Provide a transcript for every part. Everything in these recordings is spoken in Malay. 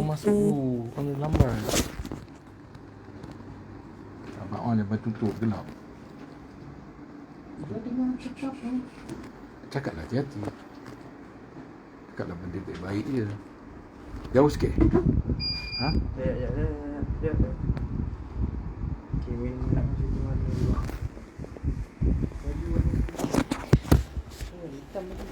Abang masuk dulu. Kan dia lambat. Abang on lepas tutup gelap. Dia tengok cakap ni. Cakaplah hati-hati. Cakaplah benda baik-baik je. Jauh sikit. Ha? Ya. Okay, Win nak masuk ke mana dulu? Baju warna hitam lagi.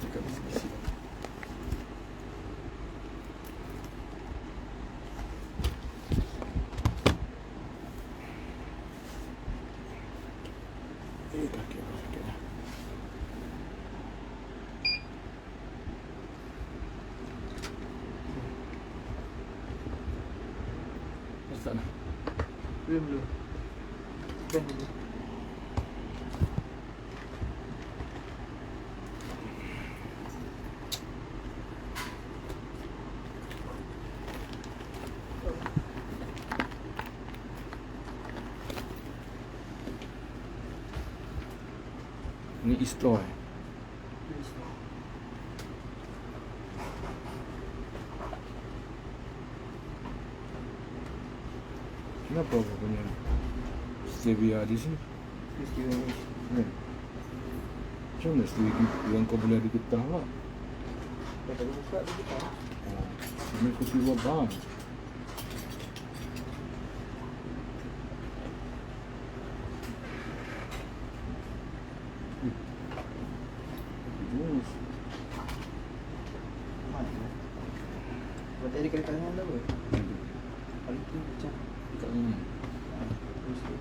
Cakap bisik-bisik. Kaki aku sakit dah. Masak dah. Belum. Band dulu. Ni istore. Kenapa kau punya stevia di sini? Kan? Macam mana stevia yang kau boleh ada getah lah? Dah tak buka lagi tak? Ini kopi wabang. Jus. Mana? Buat tadi kali tangan dah apa? Kali tu macam Dekat ni. terus tu.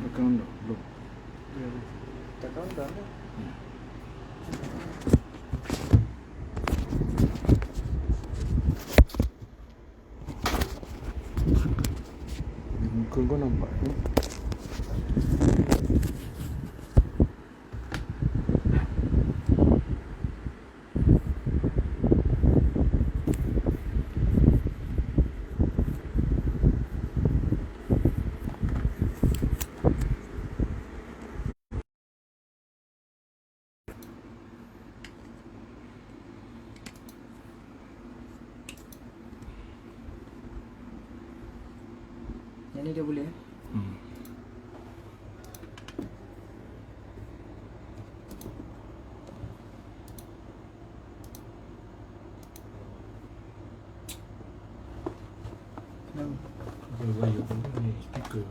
Dekat dah. Belum. Ya. Tak kawan dah. Muka kau nampak tu. Yang ni dia boleh eh? Kenapa? Kalau wire pun ni speaker.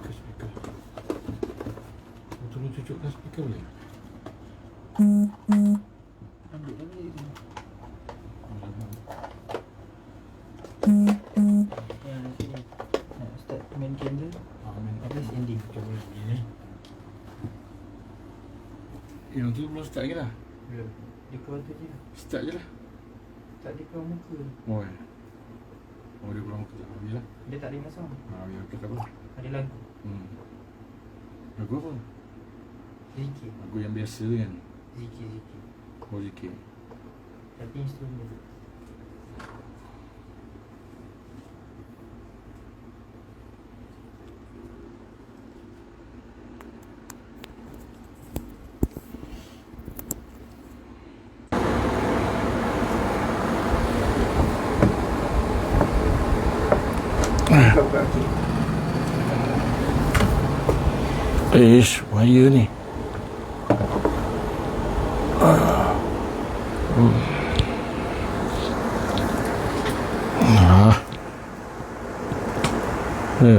Speaker. Tolong cucukkan speaker boleh? Ambil lagi tu. Yang sini. Nak start main candle. Habis ending. Coba ni. Yang tu belum start lagi lah. Belum. Dia keluar tu je. Start je lah. Tak dia keluar muka. Oh, ya. Oh, dia kurang kerja. Habis lah. Dia tak ada masalah. Biar kita apa. Ada lagu. Lagu apa? Zikir. Lagu yang biasa kan. Zikir. Oh, zikir. Tapi instrumen. Kau buka okey. Wire ni. Ya.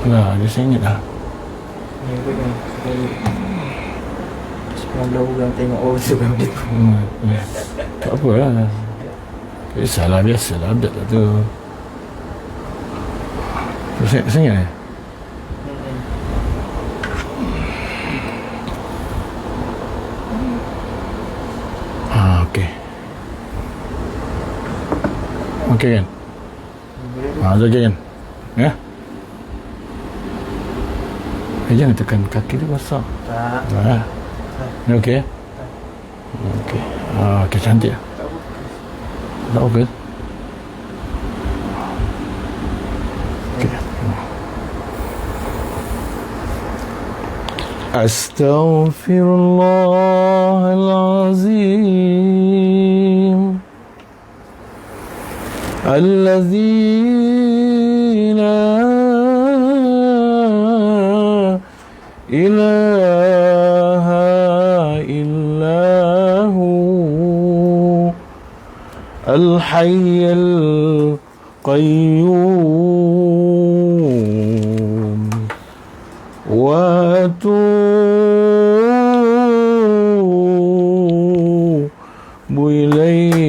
Lah, dia sengit lah. Ni pun kan sebelum orang tengok sebelum dia. Tak apa lah. Kisahlah biasalah, update lah tu. Sengit ni? Okey. Okey kan? Okey kan? Ya? jangan tekan kaki dia basah. Tak. Ah. Ni okey? Okey. Okey, cantik. Tak apa. Tak okey. Okey. Astaghfirullahalazim. Allazi la ilaha illahu al-hayyul qayyum wa atubu ilayhi.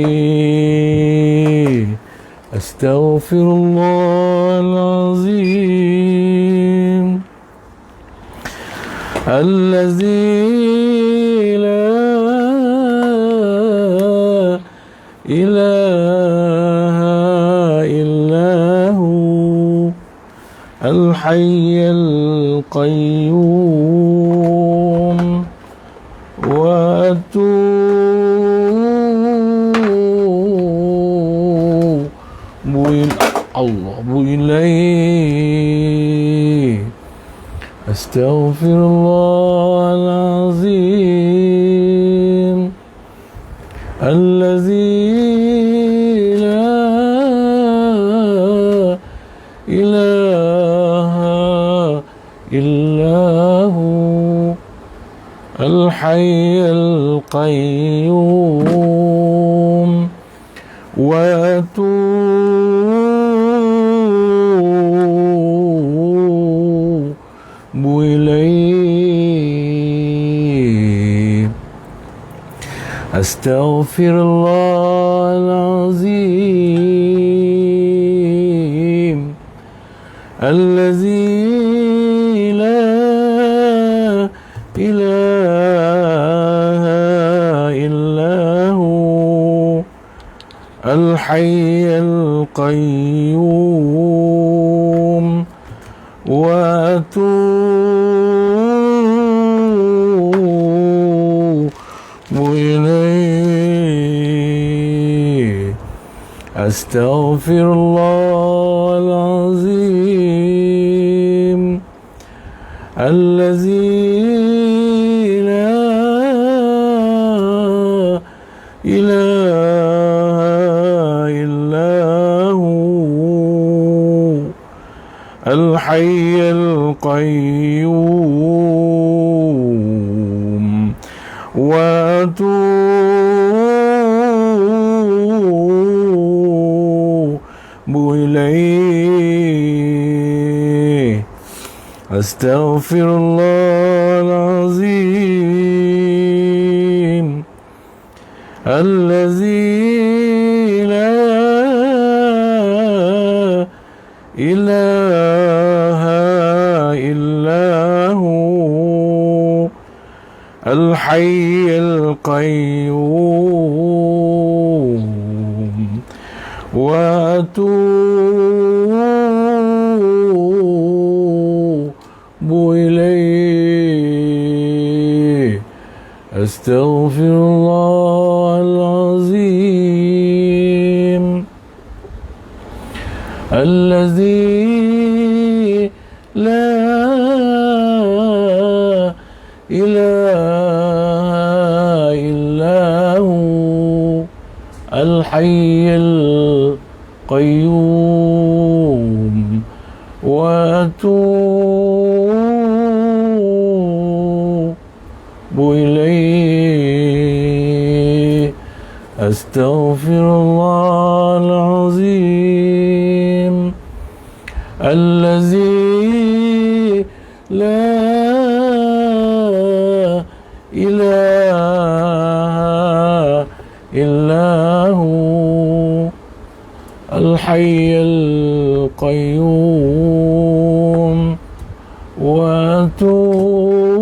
Astaghfirullahalazim. Allazi la ilaha illahu al-hayyul qayyum wa atubu ilayhi. Astaghfirullahalazim. Allazi la ilaha illahu al-hayyul qayyum wa atubu ilayhi. Astaghfirullahalazim. Allazi la ilaha illahu al-hayyul qayyum wa atubu ilayhi. Astaghfirullahalazim. Allazi la ilaha illahu al-hayyul qayyum wa atubu ilayhi. Astaghfirullahalazim. Allazi la ilaha illahu al-hayyul qayyum wa atubu ilayhi. Astaghfirullahalazim. Allazi la ilaha illahu al-hayyul qayyum wa atubu ilayhi. Astaghfirullahalazim. Allazi la ilaha illahu al-hayyul qayyum wa atubu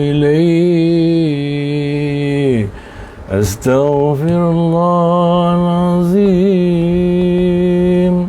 ilayhi. Astaghfirullahalazim.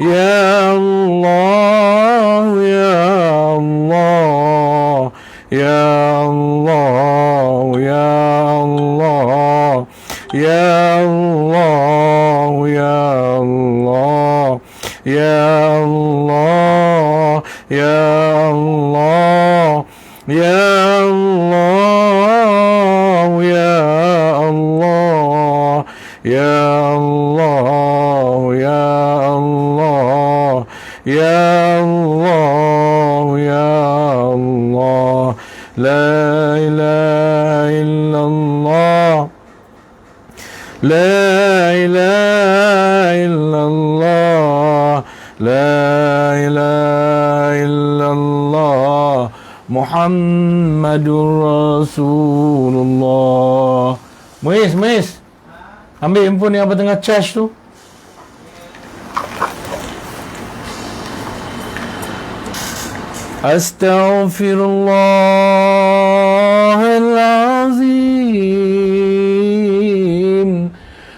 يا الله يا الله يا الله يا الله يا الله يا الله يا الله يا الله يا الله يا الله يا الله يا الله يا الله يا الله لا إله إلا الله لا إله إلا الله لا إله إلا الله محمد رسول الله. Muiz, ambil handphone yang apa tengah charge tu. Astaghfirullahalazim.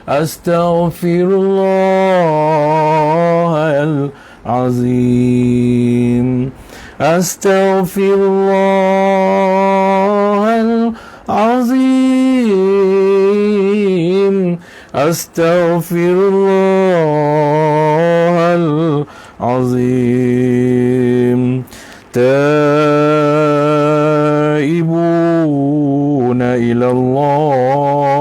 Astaghfirullahalazim. Astaghfirullahalazim. Astaghfirullahalazim. تائبون إلى الله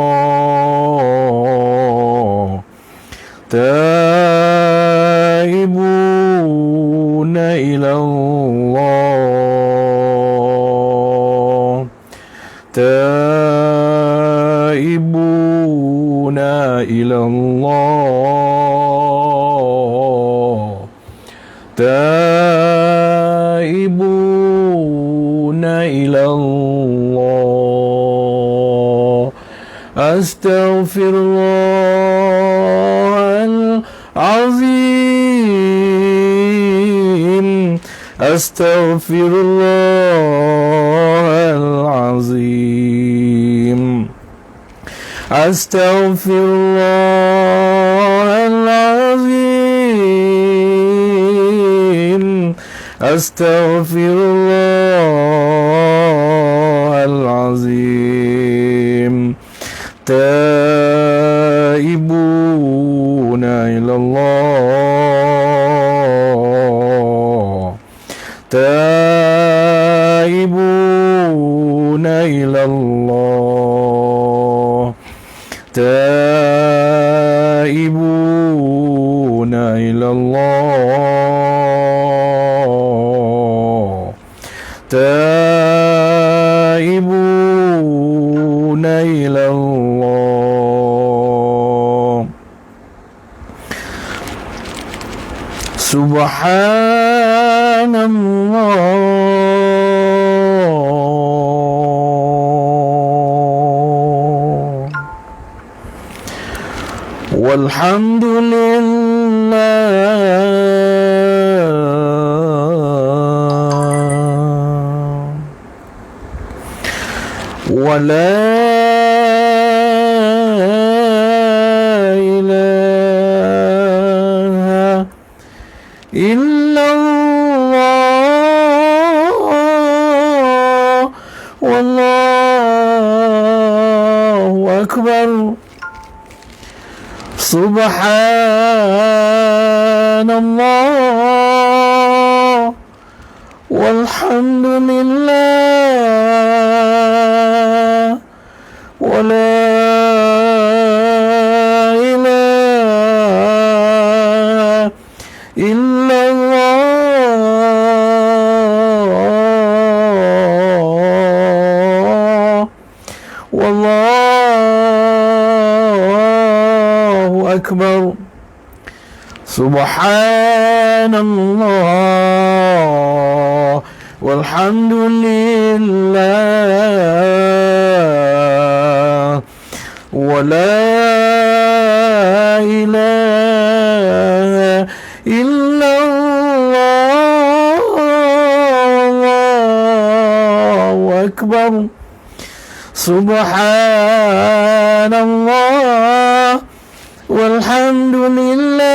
تائبون إلى الله تائبون إلى الله تائبون إلى الله أستغفر الله العظيم أستغفر الله العظيم أستغفر الله العظيم أستغفر الله العظيم تائبون إلى الله تائبون إلى الله تائبون إلى الله تائبون إلى الله سبحان الله والحمد لله ولا إله إلا الله والله أكبر سبحان الله والحمد لله ولا إله إلا الله والله أكبر سبحان الله والحمد لله ولا إله إلا الله الله أكبر سبحان الله والحمد لله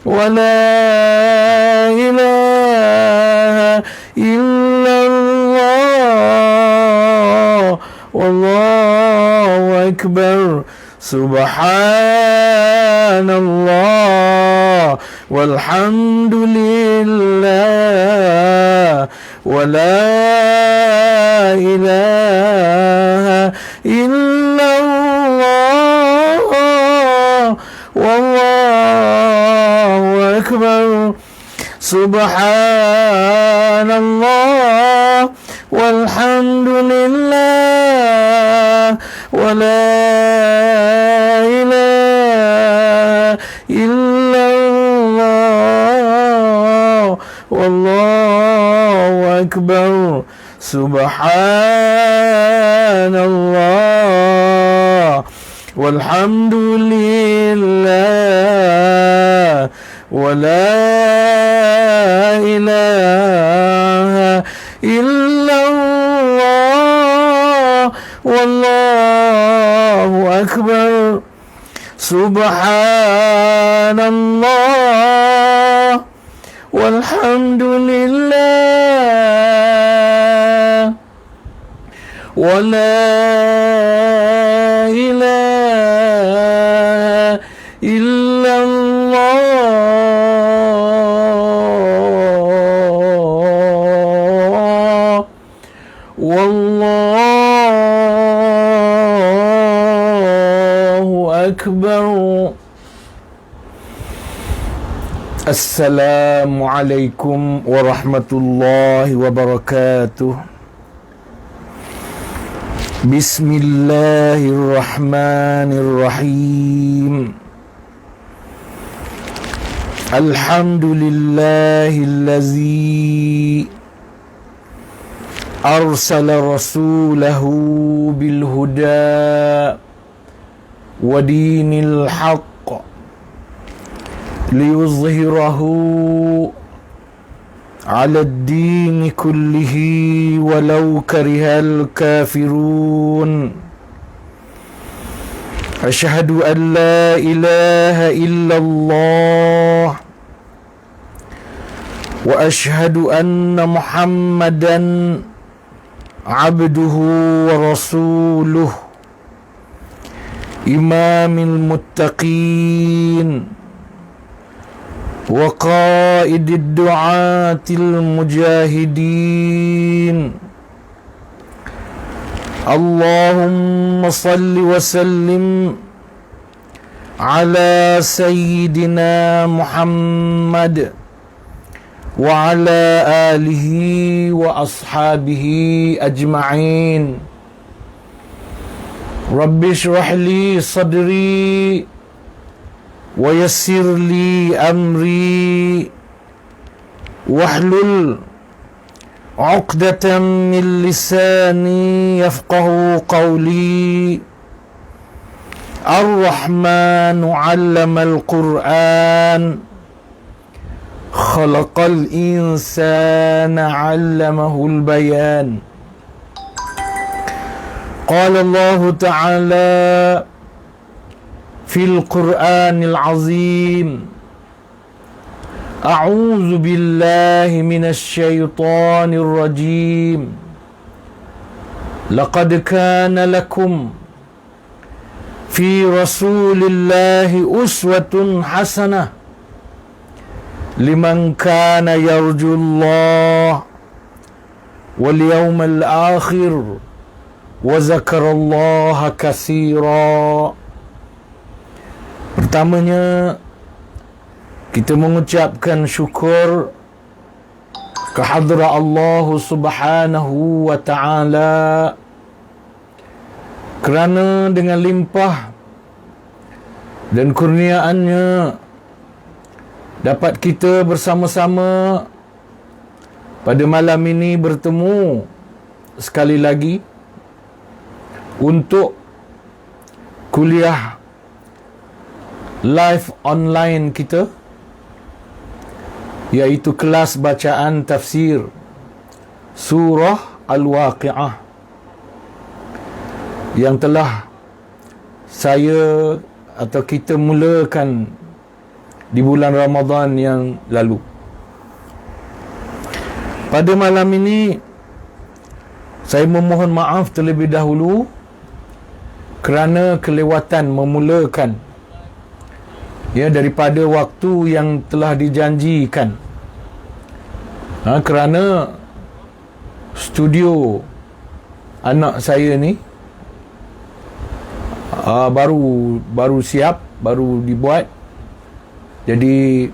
ولا إله إلا الله والله أكبر سبحان الله والحمد لله ولا إله إلا الله والله أكبر سبحان الله والحمد لله ولا إله إلا الله والله أكبر سبحان الله والحمد لله ولا إله إلا الله والله أكبر سبحان الله والحمد لله ولا إله إلا الله والله أكبر. السلام عليكم ورحمة الله وبركاته. بسم الله الرحمن الرحيم. الحمد لله الذي أرسل رسوله بالهدى ودين الحق ليظهره على الدين كله ولو كره الكافرون. أشهد أن لا إله إلا الله وأشهد أن محمدا عبده ورسوله إمام المتقين وقائد الدعاة المجاهدين. اللهم صل وسلم على سيدنا محمد وعلى آله وأصحابه أجمعين. رب اشرح لي صدري ويسر لي أمري واحلل عقدة من لساني يفقه قولي. الرحمن علم القرآن خلق الإنسان علمه البيان. قال الله تعالى في القرآن العظيم: أعوذ بالله من الشيطان الرجيم. لقد كان لكم في رسول الله أسوة حسنة لمن كان يرجو الله واليوم الآخر وذكر الله كثيرا. Pertamanya, kita mengucapkan syukur kehadrat Allah Subhanahu wa Ta'ala kerana dengan limpah dan kurniaannya dapat kita bersama-sama pada malam ini bertemu sekali lagi untuk kuliah live online kita, iaitu kelas bacaan tafsir surah Al-Waqi'ah yang telah saya atau kita mulakan di bulan Ramadan yang lalu. Pada malam ini saya memohon maaf terlebih dahulu kerana kelewatan memulakan daripada waktu yang telah dijanjikan. Kerana studio anak saya ni baru siap, baru dibuat. Jadi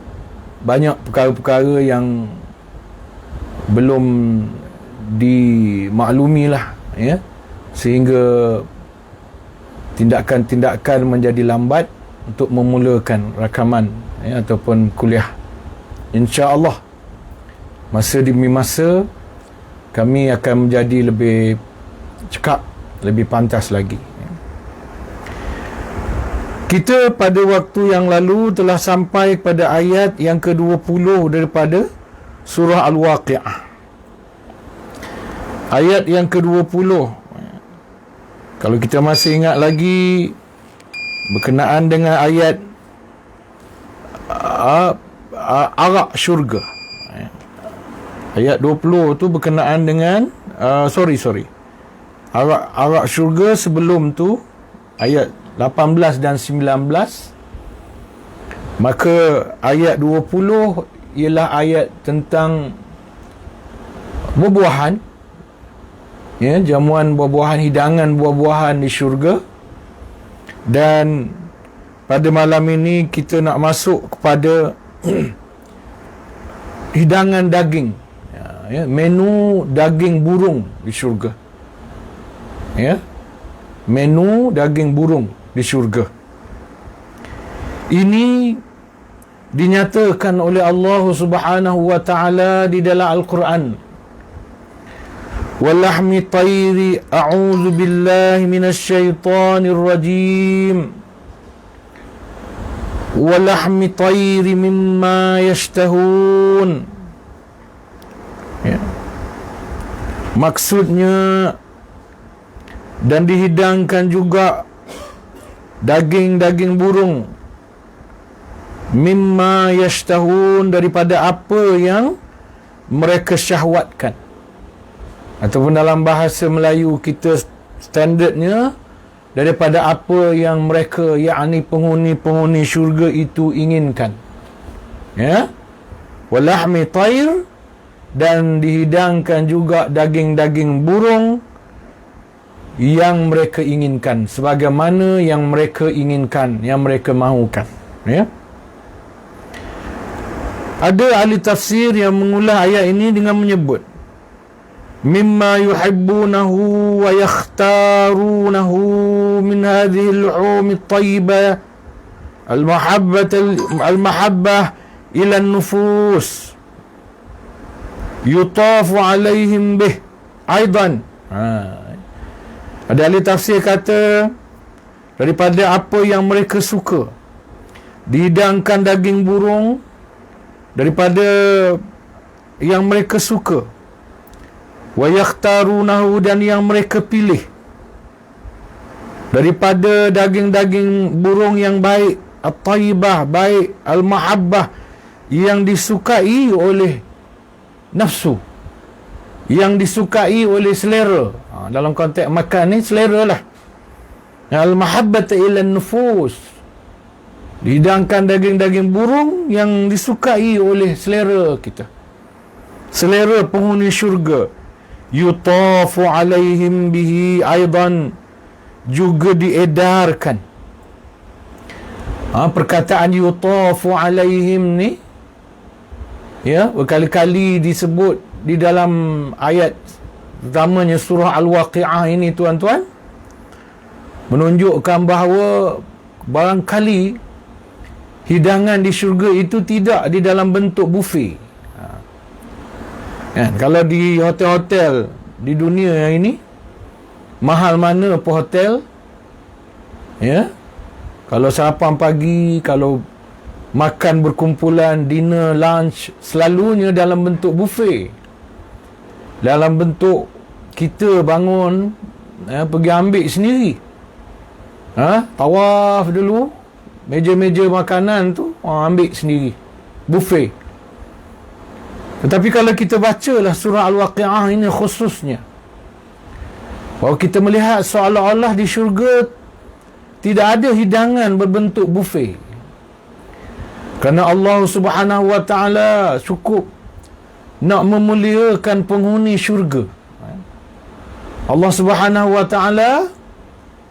banyak perkara-perkara yang belum dimaklumi lah, sehingga tindakan-tindakan menjadi lambat untuk memulakan rakaman ataupun kuliah. InsyaAllah masa demi masa kami akan menjadi lebih cekap, lebih pantas lagi. Kita pada waktu yang lalu telah sampai pada ayat yang ke-20 daripada surah Al-Waqi'ah. Ayat yang ke-20, kalau kita masih ingat lagi, berkenaan dengan ayat arak syurga. Ayat 20 tu berkenaan dengan arak syurga. Sebelum tu ayat 18 dan 19. Maka ayat 20 ialah ayat tentang buah-buahan, jamuan buah-buahan, hidangan buah-buahan di syurga. Dan pada malam ini kita nak masuk kepada hidangan daging, menu daging burung di syurga. Menu daging burung di syurga ini dinyatakan oleh Allah Subhanahu wa taala di dalam Al-Quran. Walahmi tayri a'udzu billahi minasy syaithanir rajim. Walahmi tayri mimma yashtahun. Maksudnya, dan dihidangkan juga daging-daging burung, mimma yashtahun, daripada apa yang mereka syahwatkan. Ataupun dalam bahasa Melayu kita standardnya, daripada apa yang mereka, yakni penghuni-penghuni syurga itu inginkan. Walahmi tayr, dan dihidangkan juga daging-daging burung yang mereka inginkan, sebagaimana yang mereka inginkan, yang mereka mahukan. Ada ahli tafsir yang mengulas ayat ini dengan menyebut mimma yuhibbunahu wa yakhtarunahu min hadhihi al-luhum at-tayyibah al-mahabbah ila an-nufus yutafu alaihim bih aidan. Ada ahli tafsir kata, daripada apa yang mereka suka, dihidangkan daging burung daripada yang mereka suka, wa yakhtarunahu, dan yang mereka pilih daripada daging-daging burung yang baik, at-tayyibah, baik, al-mahabbah, yang disukai oleh nafsu, yang disukai oleh selera. Dalam konteks makan ni selera lah. Al-mahabbata ila nufus, dihidangkan daging-daging burung yang disukai oleh selera kita, selera penghuni syurga. Yutafu alaihim bihi aidan, juga diedarkan. Perkataan yutafu alaihim ni berkali-kali disebut di dalam ayat utamanya surah Al-Waqi'ah ini, tuan-tuan, menunjukkan bahawa barangkali hidangan di syurga itu tidak di dalam bentuk buffet. Kalau di hotel-hotel di dunia yang ini, mahal mana pun hotel, kalau sarapan pagi, kalau makan berkumpulan, dinner, lunch, selalunya dalam bentuk buffet, dalam bentuk kita bangun, pergi ambil sendiri, tawaf dulu, meja-meja makanan tu ambil sendiri. Buffet. Tetapi kalau kita bacalah surah Al-Waqi'ah ini khususnya, bahawa kita melihat seolah-olah di syurga tidak ada hidangan berbentuk buffet. Kerana Allah Subhanahu wa ta'ala cukup nak memuliakan penghuni syurga. Allah Subhanahu wa ta'ala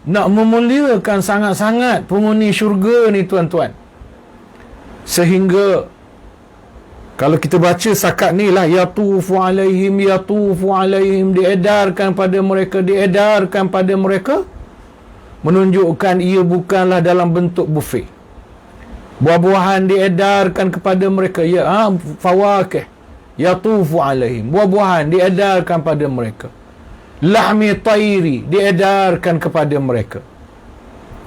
nak memuliakan sangat-sangat penghuni syurga ni, tuan-tuan. Sehingga kalau kita baca sakat ni lah, yatufu alaihim, diedarkan pada mereka, menunjukkan ia bukanlah dalam bentuk buffet. Buah-buahan diedarkan kepada mereka, fawakih, yatufu alaihim, buah-buahan diedarkan pada mereka. Lahmi tairi diedarkan kepada mereka.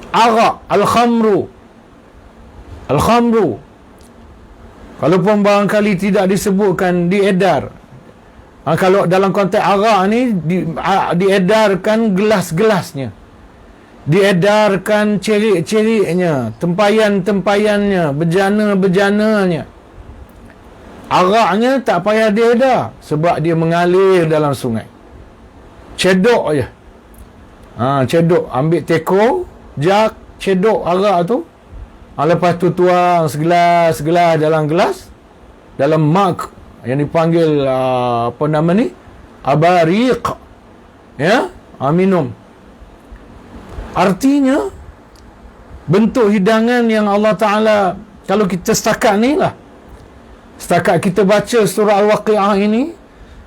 Arak, al-khamru, kalaupun barangkali tidak disebutkan diedar. Kalau dalam konteks arak ni diedarkan gelas-gelasnya, diedarkan cerik-ceriknya, tempayan-tempayannya, bejana-bejananya. Araknya tak payah diedar sebab dia mengalir dalam sungai. Cedok je. Cedok, ambil teko, jak, cedok arak tu. Lepas tu tuang segelas dalam gelas, dalam mug yang dipanggil abariq, ya, minum. Artinya bentuk hidangan yang Allah Ta'ala, kalau kita setakat ni lah, setakat kita baca surah Al-Waqi'ah ini,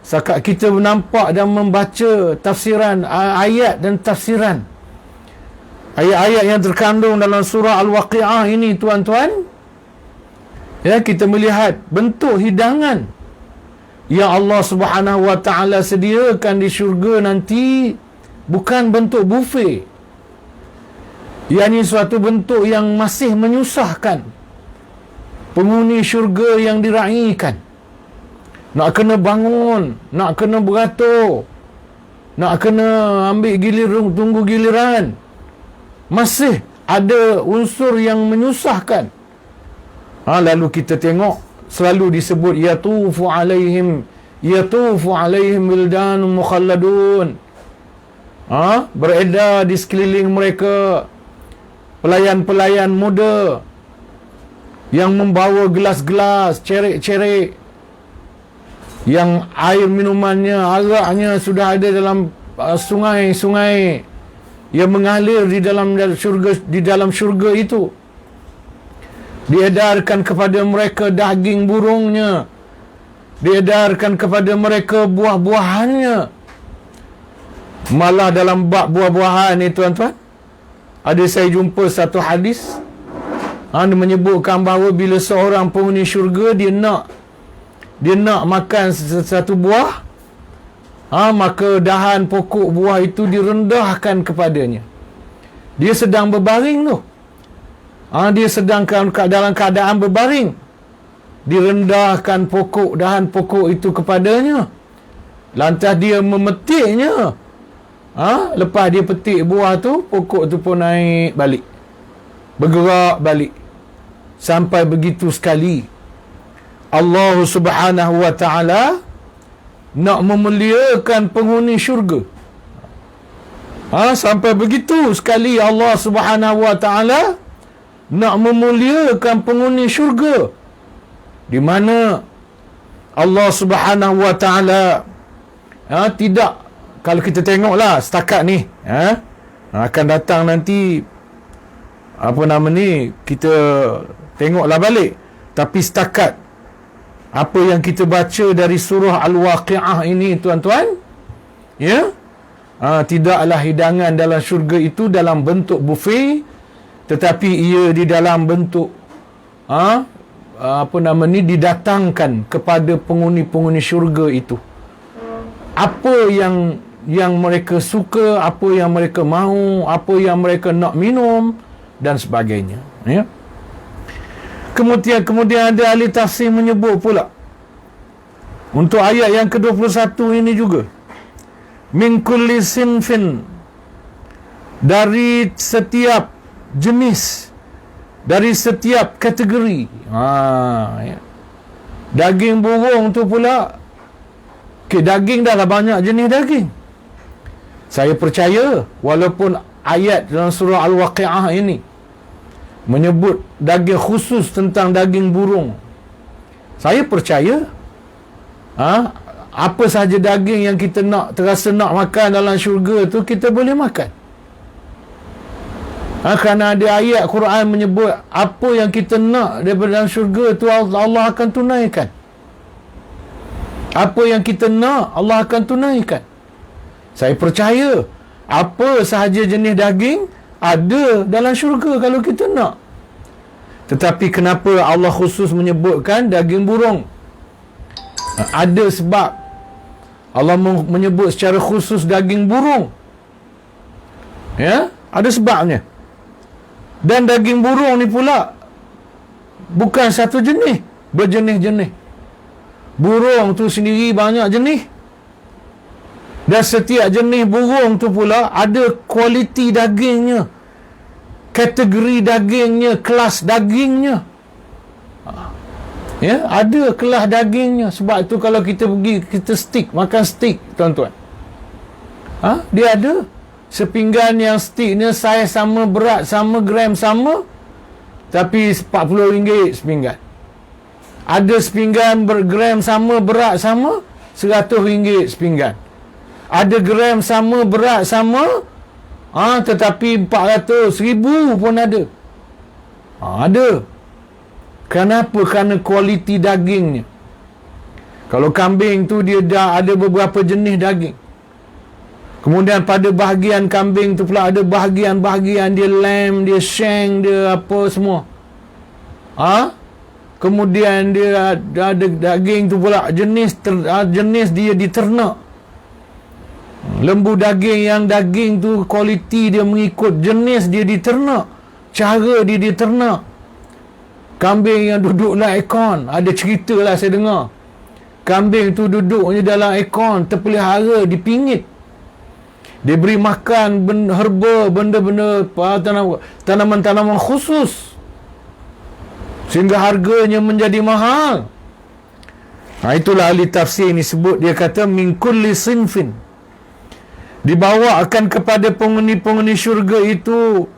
setakat kita nampak dan membaca tafsiran ayat dan tafsiran ayat-ayat yang terkandung dalam surah Al-Waqi'ah ini, tuan-tuan, ya, kita melihat bentuk hidangan yang Allah Subhanahu wa ta'ala sediakan di syurga nanti bukan bentuk buffet. Ianya suatu bentuk yang masih menyusahkan penghuni syurga yang diraikan. Nak kena bangun, nak kena beratur, nak kena ambil tunggu giliran. Masih ada unsur yang menyusahkan. Lalu kita tengok selalu disebut yatufu alaihim wildanun mukhalladun. Beredar di sekeliling mereka pelayan-pelayan muda yang membawa gelas-gelas, cerik-cerik, yang air minumannya, araknya sudah ada dalam sungai-sungai yang mengalir di dalam syurga itu. Diedarkan kepada mereka daging burungnya, diedarkan kepada mereka buah-buahannya. Malah dalam bab buah-buahan ni, tuan-tuan, ada saya jumpa satu hadis dia menyebutkan bahawa bila seorang penghuni syurga dia nak makan satu buah, maka dahan pokok buah itu direndahkan kepadanya. Dia sedang berbaring tu, dia sedang dalam keadaan berbaring, direndahkan dahan pokok itu kepadanya. Lantas dia memetiknya. Lepas dia petik buah tu, pokok tu pun naik balik, bergerak balik. Sampai begitu sekali Allah Subhanahu wa ta'ala nak memuliakan penghuni syurga. Sampai begitu sekali Allah Subhanahu wa ta'ala nak memuliakan penghuni syurga, di mana Allah Subhanahu wa ta'ala tidak, kalau kita tengoklah setakat ni, akan datang nanti kita tengoklah balik. Tapi setakat apa yang kita baca dari surah Al-Waqi'ah ini, tuan-tuan, ya, tidaklah hidangan dalam syurga itu dalam bentuk buffet, tetapi ia di dalam bentuk didatangkan kepada penghuni-penghuni syurga itu. Apa yang mereka suka, apa yang mereka mahu, apa yang mereka nak minum dan sebagainya, ya. Kemudian ada ahli tafsir menyebut pula untuk ayat yang ke-21 ini juga, min kulli sinfin, dari setiap jenis dari setiap kategori. Ya. Daging burung tu pula, daging dah lah banyak jenis daging. Saya percaya walaupun ayat dalam surah Al-Waqi'ah ini menyebut daging khusus tentang daging burung, saya percaya apa sahaja daging yang kita nak, terasa nak makan dalam syurga tu, kita boleh makan. Kerana ada ayat Quran menyebut apa yang kita nak daripada dalam syurga tu Allah akan tunaikan. Apa yang kita nak Allah akan tunaikan. Saya percaya apa sahaja jenis daging ada dalam syurga kalau kita nak. Tetapi kenapa Allah khusus menyebutkan daging burung? Ada sebab Allah menyebut secara khusus daging burung. Ya, ada sebabnya. Dan daging burung ni pula bukan satu jenis, berjenis-jenis. Burung tu sendiri banyak jenis. Dan setiap jenis burung tu pula ada kualiti dagingnya, kategori dagingnya, kelas dagingnya. Ya, ada kelas dagingnya. Sebab tu kalau kita pergi, kita makan steak, tuan-tuan. Dia ada sepinggan yang steaknya saiz sama, berat sama, gram sama, tapi RM40 sepinggan. Ada sepinggan bergram sama, berat sama, RM100 sepinggan. Ada gram sama, berat sama, tetapi 400, 1000 pun ada. Ada. Kenapa? Kerana kualiti dagingnya. Kalau kambing tu dia dah ada beberapa jenis daging. Kemudian pada bahagian kambing tu pula ada bahagian-bahagian dia, lamb, dia shank, dia apa semua. Kemudian dia ada daging tu pula jenis dia diternak. Lembu daging yang daging tu kualiti dia mengikut jenis dia diternak, cara dia diternak. Kambing yang duduk dalam aircon, ada cerita lah saya dengar. Kambing tu duduknya dalam aircon, terpelihara, dipingit. Dia beri makan herba, benda-benda tanaman-tanaman khusus, sehingga harganya menjadi mahal. Itulah ahli tafsir ni sebut, dia kata min kulli sinfin, dibawa akan kepada penghuni-penghuni syurga itu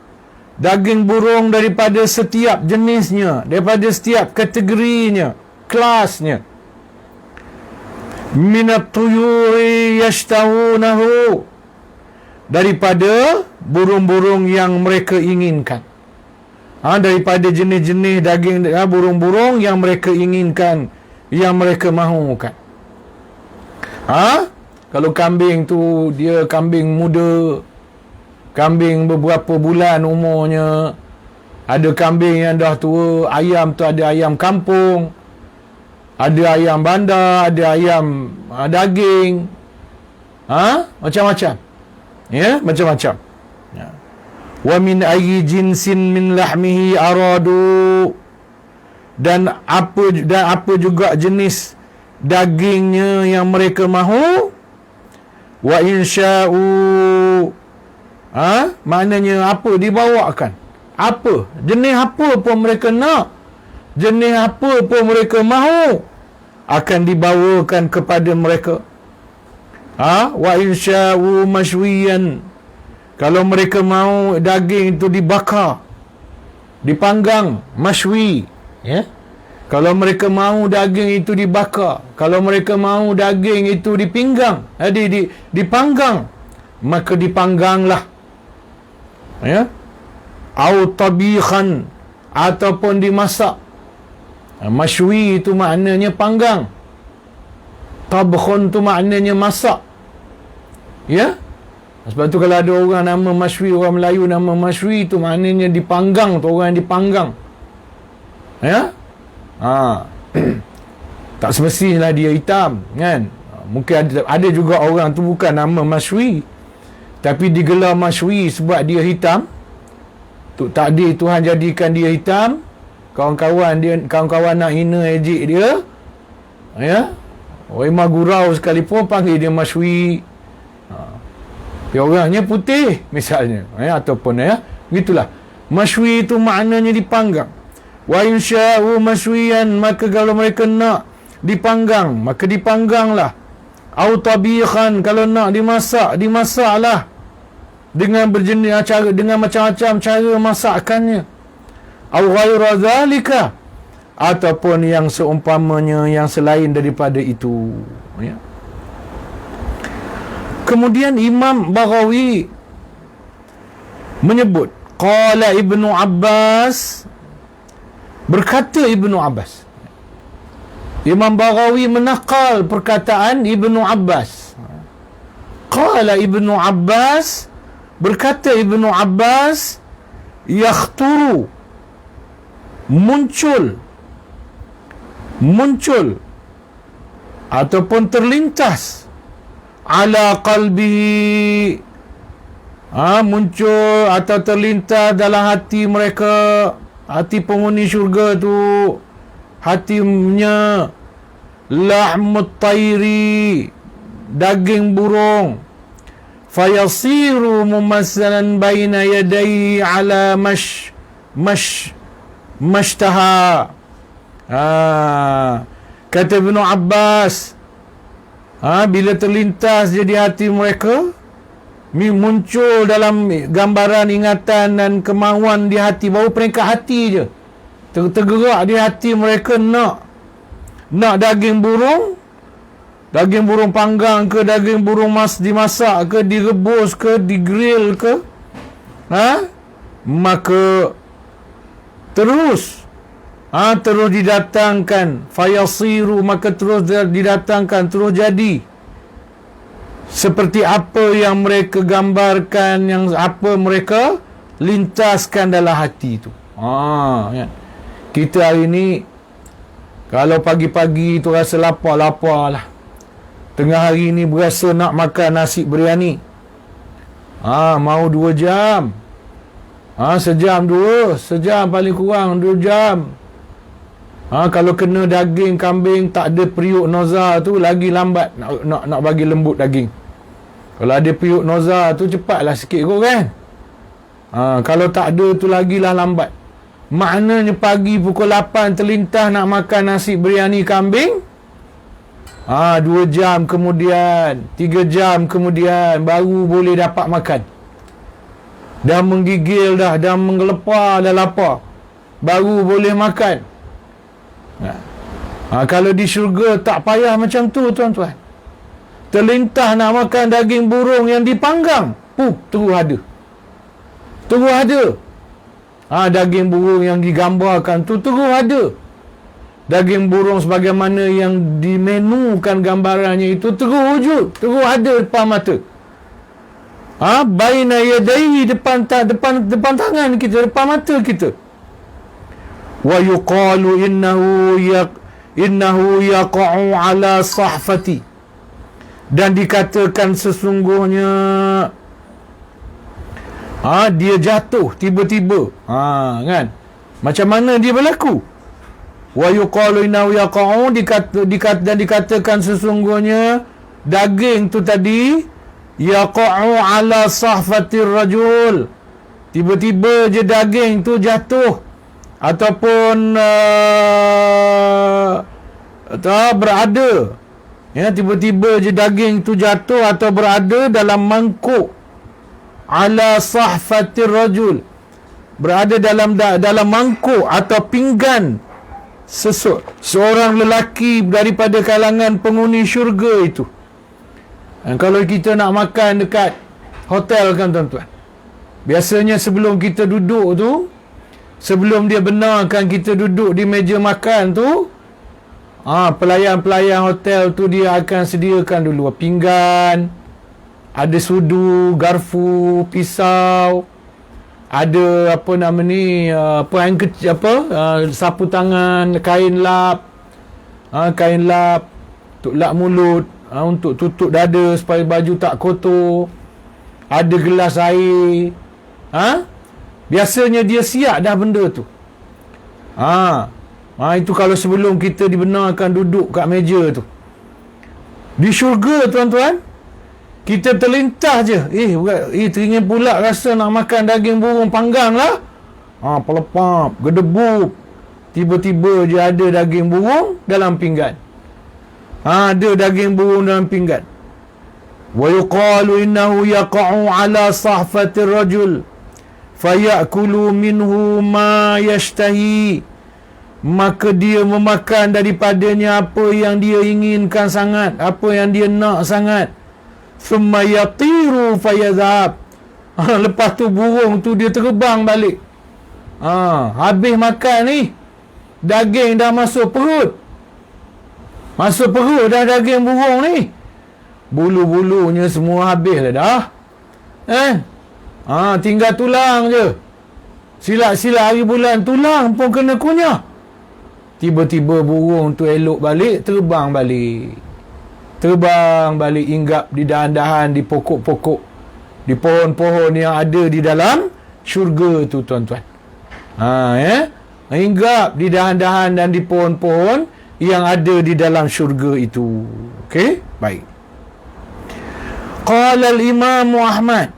daging burung daripada setiap jenisnya, daripada setiap kategorinya, kelasnya. Minat tuyuri yashtaunahu, daripada burung-burung yang mereka inginkan. Daripada jenis-jenis daging burung-burung yang mereka inginkan, yang mereka mahukan. Kalau kambing tu dia kambing muda, kambing beberapa bulan umurnya, ada kambing yang dah tua, ayam tu ada ayam kampung, ada ayam bandar, ada ayam daging, macam-macam. Ya, macam-macam. Ya. Wa min ayyi jinsin min lahmihi aradu, dan apa juga jenis dagingnya yang mereka mahu. Wa insya'u, maknanya apa dibawakan, apa jenis apa pun mereka nak, jenis apa pun mereka mahu, akan dibawakan kepada mereka. Wa insya'u mashwiyan, kalau mereka mahu daging itu dibakar, dipanggang, mashwi, ya. Kalau mereka mahu daging itu dibakar, kalau mereka mahu daging itu dipinggang, dipanggang, maka dipangganglah. Ya. Au tabikhan, ataupun dimasak. Mashwi itu maknanya panggang. Tabkhun tu maknanya masak. Ya. Sebab tu kalau ada orang nama Mashwi, orang Melayu nama Mashwi tu maknanya dipanggang tu, orang yang dipanggang. Ya. Tak semestinya dia hitam, kan. Mungkin ada juga orang tu bukan nama Mashwi, tapi digelar Mashwi sebab dia hitam. Takdir Tuhan jadikan dia hitam. Kawan-kawan nak hina ejek dia, ya, Imam Gurau sekalipun panggil dia Mashwi. Dia orangnya putih misalnya, ya, ataupun, ya, gitulah. Masywi itu maknanya dipanggang. Wa insya'u masywiyan, maka kalau mereka nak dipanggang, maka dipangganglah. Au tabikhan, kalau nak dimasaklah dengan berjenis cara, dengan macam-macam cara masakannya. Au ghaira zalika, ataupun yang seumpamanya, yang selain daripada itu, ya. Kemudian Imam Baghawi menyebut, qala Ibnu Abbas, berkata Ibnu Abbas. Imam Baghawi menakal perkataan Ibnu Abbas. Qala Ibnu Abbas, berkata Ibnu Abbas, yakhturu, muncul ataupun terlintas, ala qalbi, muncul atau terlintas dalam hati mereka, hati penghuni syurga tu, hatinya lahmut tayri, daging burung, fayasiru mumassalan baina yadayhi ala mashtaha. Kata Ibnu Abbas, bila terlintas jadi hati mereka, muncul dalam gambaran, ingatan dan kemahuan di hati, baru peringkat hati je tergerak di hati mereka, nak daging burung panggang ke, daging burung dimasak ke, direbus ke, digrill ke, maka terus didatangkan, fayasiru, maka terus didatangkan, terus jadi seperti apa yang mereka gambarkan, yang apa mereka lintaskan dalam hati itu. Ya. Kita hari ni kalau pagi-pagi tu rasa lapar lah, tengah hari ni berasa nak makan nasi biryani, mau 2 jam, sejam paling kurang 2 jam. Kalau kena daging kambing tak ada periuk noza tu, lagi lambat nak bagi lembut daging. Kalau ada periuk noza tu cepatlah sikit kot kan. Kalau tak ada tu lagilah lambat. Maknanya pagi pukul 8 terlintas nak makan nasi biryani kambing, 2 jam kemudian, 3 jam kemudian baru boleh dapat makan. Dah menggigil dah menggelepar, dah lapar, baru boleh makan. Kalau di syurga tak payah macam tu, tuan-tuan. Terlintas nak makan daging burung yang dipanggang, terus ada. Daging burung yang digambarkan tu terus ada. Daging burung sebagaimana yang dimenukan gambarannya itu terus wujud, terus ada depan mata. Baina yadayhi, depan tangan kita, depan mata kita. Wa yuqalu innahu yaqa'u ala sahfati, dan dikatakan sesungguhnya dia jatuh tiba-tiba, kan, macam mana dia berlaku. Wa yuqalu innahu yaqa'u, dikatakan sesungguhnya daging tu tadi yaqa'u ala sahfatir rajul, tiba-tiba je daging tu jatuh ataupun berada, ya, tiba-tiba je daging tu jatuh atau berada dalam mangkuk, ala sahfatir rajul, berada dalam mangkuk atau pinggan seorang lelaki daripada kalangan penghuni syurga itu. Kalau kita nak makan dekat hotel kan, tuan-tuan, biasanya sebelum kita duduk tu, sebelum dia benarkan kita duduk di meja makan tu, pelayan-pelayan hotel tu dia akan sediakan dulu pinggan, ada sudu, garfu, pisau, ada sapu tangan, kain lap untuk lap mulut, untuk tutup dada supaya baju tak kotor, ada gelas air. Biasanya dia siap dah benda tu. Itu kalau sebelum kita dibenarkan duduk kat meja tu. Di syurga, tuan-tuan, kita terlintas je, teringin pula rasa nak makan daging burung panggang lah. Pelepap, gedebuk. Tiba-tiba je ada daging burung dalam pinggan. Ada daging burung dalam pinggan. Wa yuqalu innahu yaqa'u ala sahfati rajul fayakulu minhu ma yashtahi. Maka dia memakan daripadanya apa yang dia inginkan sangat, apa yang dia nak sangat. Thumma yatiru fayadhab. Lepas tu burung tu dia terbang balik. Habis makan ni, daging dah masuk perut. Masuk perut dah daging burung ni. Bulu-bulunya semua habis dah. Tinggal tulang je. Silat-silat hari bulan, tulang pun kena kunyah. Tiba-tiba burung tu elok balik, terbang balik. Terbang balik, hinggap di dahan-dahan, di pokok-pokok, di pohon-pohon yang ada di dalam syurga tu, tuan-tuan. Hinggap di dahan-dahan dan di pohon-pohon yang ada di dalam syurga itu. Okey, baik. Qala al-Imam Ahmad,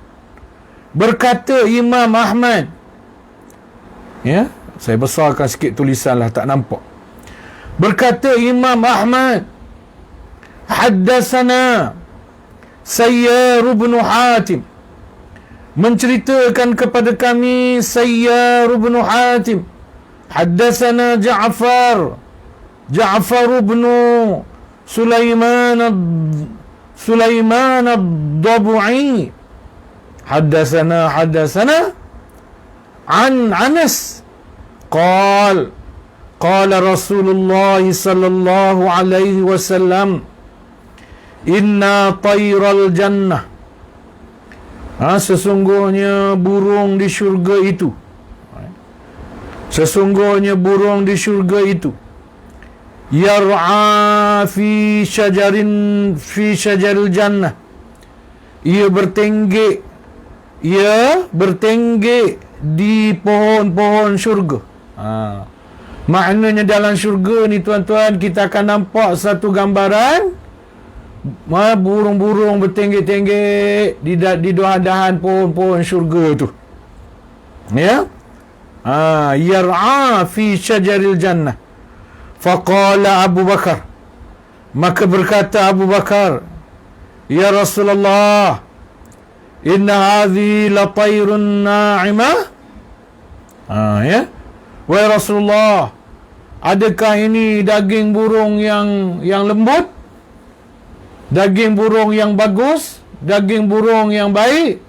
berkata Imam Ahmad, saya besarkan sikit tulisan lah, tak nampak. Berkata Imam Ahmad, haddatsana Sayyar bin Hatim, menceritakan kepada kami Sayyar bin Hatim. Haddatsana Ja'far bin Sulaiman ad-Dabu'i. Haddatsana an Anas qala Rasulullah sallallahu alaihi wasallam, inna tayral jannah, sesungguhnya burung di syurga itu, sesungguhnya burung di syurga itu, yar'a fi syajaril jannah, ia bertenggek di pohon-pohon syurga. Maknanya dalam syurga ni, tuan-tuan, kita akan nampak satu gambaran burung-burung bertenggek-tenggek di dahan-dahan pohon-pohon syurga tu. Yar'a fi syajaril jannah. Faqala Abu Bakar, maka berkata Abu Bakar, ya Rasulullah, inna hadhi la tayrun na'imah. Wahai Rasulullah, adakah ini daging burung yang lembut, daging burung yang bagus, daging burung yang baik?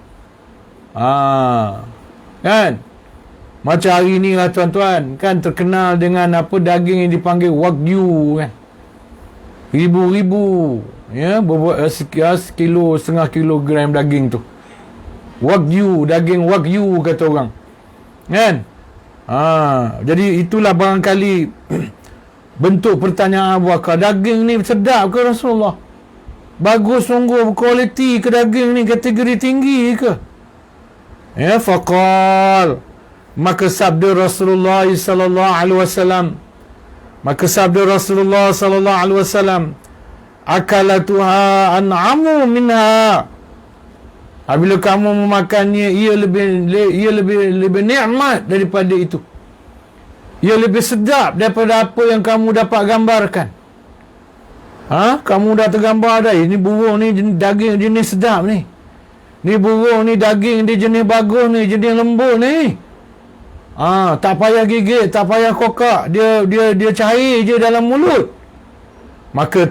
Kan? Macam hari ni lah, tuan-tuan, kan terkenal dengan daging yang dipanggil wagyu, kan? Ribu-ribu, sekilo, setengah kilogram daging tu. Wagyu, daging wagyu kata orang. Kan? Jadi itulah barangkali bentuk pertanyaan Abu Bakar, daging ni sedap ke Rasulullah? Bagus sungguh, kualiti ke daging ni, kategori tinggi ke? Faqal, maka sabda Rasulullah sallallahu alaihi wasallam, akalatuha an'amu minha. Apabila kamu memakannya, ia lebih nikmat daripada itu. Ia lebih sedap daripada apa yang kamu dapat gambarkan. Kamu dah tergambar dah, ini burung ni daging jenis sedap ni. Ni burung ni daging dia jenis bagus ni, jenis lembut ni. Tak payah gigit, tak payah kokak, dia cair je dalam mulut. Maka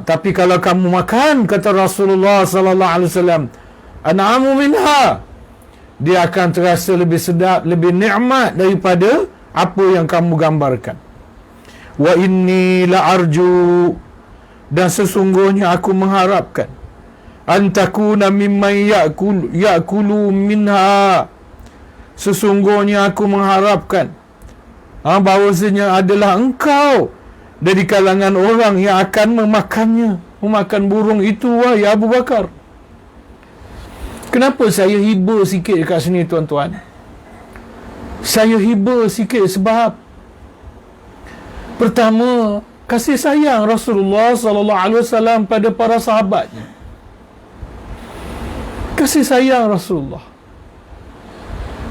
tapi kalau kamu makan, kata Rasulullah sallallahu alaihi wasallam, an'amu minha, dia akan terasa lebih sedap, lebih nikmat daripada apa yang kamu gambarkan. Wa inni la arju, dan sesungguhnya aku mengharapkan, antakuna mimman ya'kulu minha, sesungguhnya aku mengharapkan bahawasanya adalah engkau dari kalangan orang yang akan memakan burung itu, wahai Abu Bakar. Kenapa saya hiba sikit dekat sini, tuan-tuan? Saya hiba sikit sebab pertama, kasih sayang Rasulullah sallallahu alaihi wasallam pada para sahabatnya. Kasih sayang Rasulullah.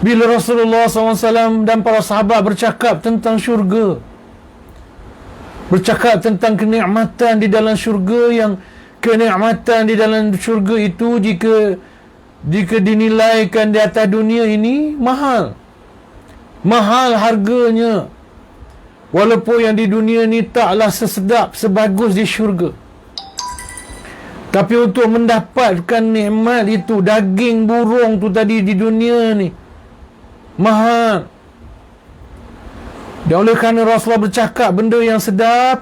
Bila Rasulullah SAW dan para sahabat bercakap tentang syurga, bercakap tentang kenikmatan di dalam syurga, yang kenikmatan di dalam syurga itu jika dinilaikan di atas dunia ini mahal harganya, walaupun yang di dunia ni taklah sesedap sebagus di syurga. Tapi untuk mendapatkan nikmat itu, daging burung tu tadi di dunia ni mahal. Dan oleh kerana Rasulullah bercakap benda yang sedap,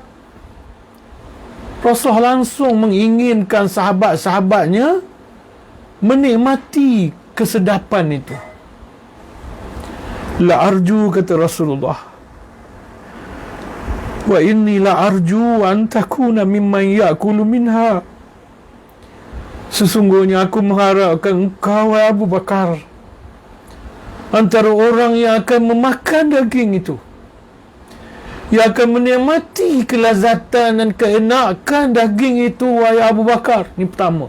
Rasulullah langsung menginginkan sahabat-sahabatnya menikmati kesedapan itu. La arju, kata Rasulullah, wa inni la arju an takuna mimman ya'kulu minha. Sesungguhnya aku mengharapkan engkau, Abu Bakar, antara orang yang akan memakan daging itu, yang akan menikmati kelazatan dan keenakan daging itu, wahai Abu Bakar. Ini pertama.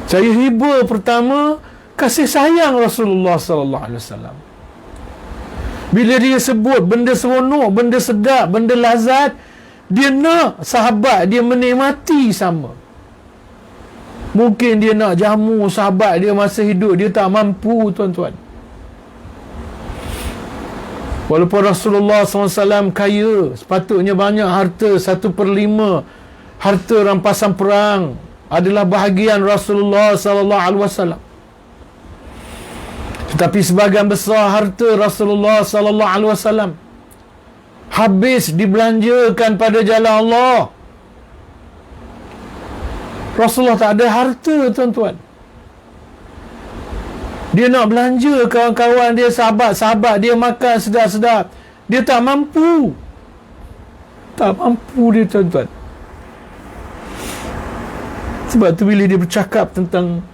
Saya hiba pertama kasih sayang Rasulullah sallallahu alaihi wasallam. Bila dia sebut benda seronok, benda sedap, benda lazat, dia nak sahabat dia menikmati sama. Mungkin dia nak jamu sahabat dia masa hidup, dia tak mampu, tuan-tuan. Walaupun Rasulullah SAW kaya, sepatutnya banyak harta, 1/5 harta rampasan perang adalah bahagian Rasulullah SAW. Tetapi sebahagian besar harta Rasulullah SAW habis dibelanjakan pada jalan Allah. Rasulullah tak ada harta, tuan-tuan. Dia nak belanja kawan-kawan dia, sahabat-sahabat dia makan sedap-sedap, dia tak mampu. Tak mampu dia, tuan-tuan. Sebab tu bila dia bercakap tentang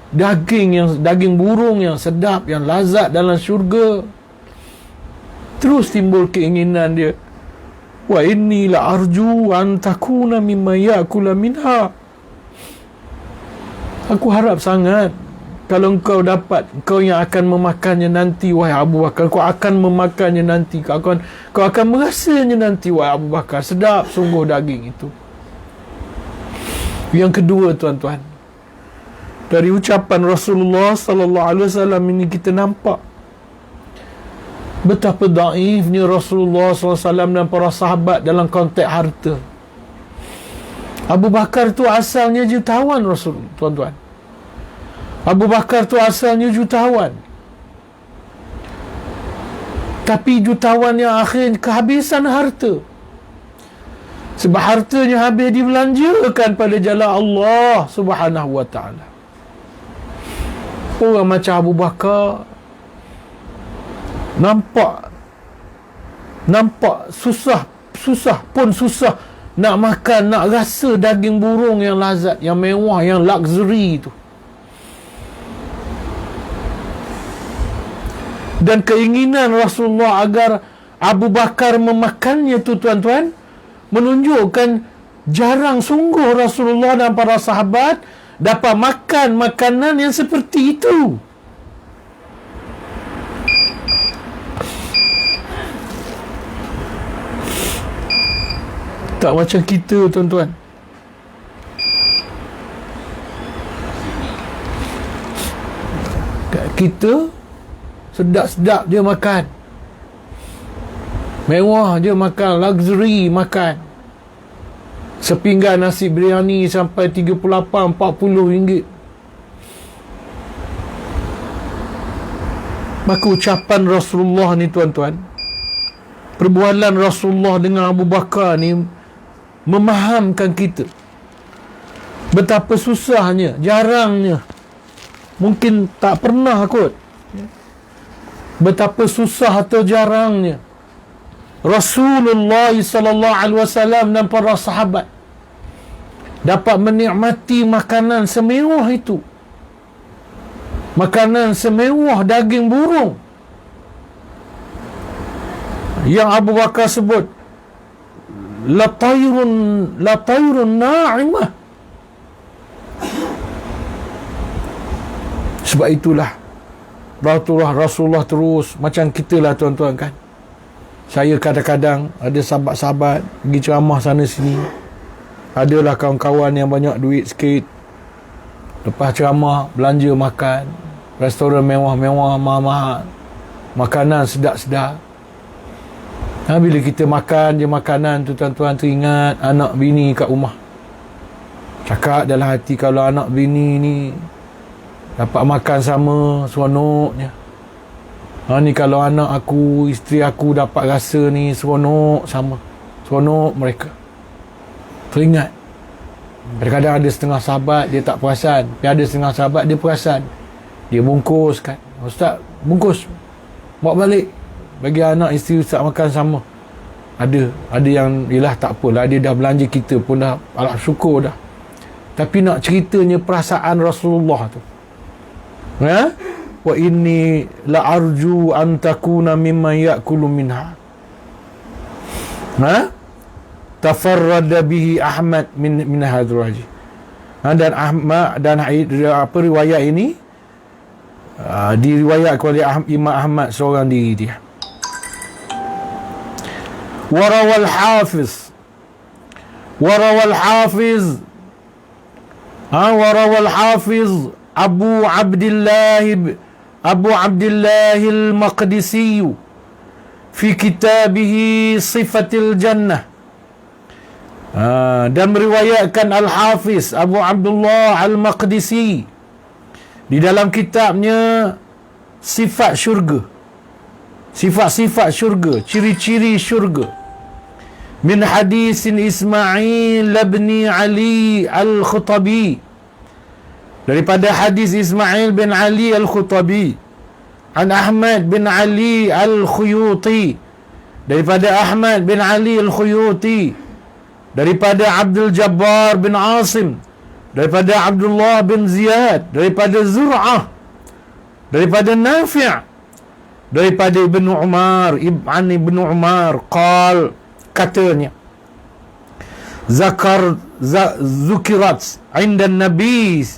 daging burung yang sedap, yang lazat dalam syurga, terus timbul keinginan dia, wa inni la arju an takuna mimma ya'kula minha. Aku harap sangat kalau engkau dapat, engkau yang akan memakannya nanti, wahai Abu Bakar. Kau akan memakannya nanti, kau akan merasanya nanti, wahai Abu Bakar. Sedap sungguh daging itu. Yang kedua, tuan-tuan, dari ucapan Rasulullah sallallahu alaihi wasallam ini kita nampak betapa dhaifnya Rasulullah sallallahu alaihi wasallam dan para sahabat dalam konteks harta. Abu Bakar tu asalnya jutawan Rasul, tuan-tuan. Abu Bakar tu asalnya jutawan. Tapi jutawan yang akhir kehabisan harta. Sebab hartanya habis dibelanjakan pada jalan Allah Subhanahu wa ta'ala. Orang macam Abu Bakar nampak susah nak makan, nak rasa daging burung yang lazat, yang mewah, yang luxury itu. Dan keinginan Rasulullah agar Abu Bakar memakannya tu, tuan-tuan, menunjukkan jarang sungguh Rasulullah dan para sahabat dapat makan makanan yang seperti itu. Tak macam kita, tuan-tuan. Kita sedap-sedap je makan, mewah je makan, luxury makan. Sepinggan nasi biryani sampai 38-40 ringgit. Maka ucapan Rasulullah ni, tuan-tuan, perbualan Rasulullah dengan Abu Bakar ni memahamkan kita betapa susahnya, jarangnya, mungkin tak pernah kot, betapa susah atau jarangnya Rasulullah sallallahu alaihi wasallam dan para sahabat dapat menikmati makanan semewah itu, makanan semewah daging burung yang Abu Bakar sebut la tayrun na'imah. Sebab itulah Rasulullah terus. Macam kita lah tuan-tuan kan. Saya kadang-kadang ada sahabat-sahabat pergi ceramah sana sini. Adalah kawan-kawan yang banyak duit sikit. Lepas ceramah, belanja makan. Restoran mewah-mewah, mahal-mahal. Makanan sedap-sedap. Bila kita makan je makanan tu, tuan-tuan teringat anak bini kat rumah. Cakap dalam hati, kalau anak bini ni dapat makan sama, seronoknya. Ni kalau anak aku, isteri aku dapat rasa ni, seronok sama. Seronok mereka. Teringat. Kadang-kadang ada setengah sahabat dia tak perasan, tapi ada setengah sahabat dia perasan. Dia bungkus kan, Ustaz bungkus, bawa balik, bagi anak isteri Ustaz makan sama. Ada yang yelah tak apalah, dia dah belanja, kita pun dah alhamdulillah syukur dah. Tapi nak ceritanya perasaan Rasulullah tu, wa inni la arju an takuna mimman ya'kulu minha, tafarrada bihi Ahmad min hadzal wajh. Dan Ahmad dan apa riwayat ini diriwayatkan oleh Imam Ahmad seorang diri dia. Warawal Hafiz Abu Abdullah al-Maqdisi fi kitabih Sifatil Jannah. Dan meriwayatkan Al-Hafiz Abu Abdullah Al-Maqdisi di dalam kitabnya Sifat Syurga, sifat-sifat syurga, ciri-ciri syurga, min hadisin Ismail bin Ali Al-Khutabi, daripada hadis Ismail bin Ali Al-Khutabi, an Ahmad bin Ali Al-Khuyuti, daripada Ahmad bin Ali Al-Khuyuti, daripada Abdul Jabbar bin Asim, daripada Abdullah bin Ziyad, daripada Zur'ah, daripada Nafi', daripada Ibnu Umar, Ibnu Umar qal, katanya, zukirat 'inda Nabi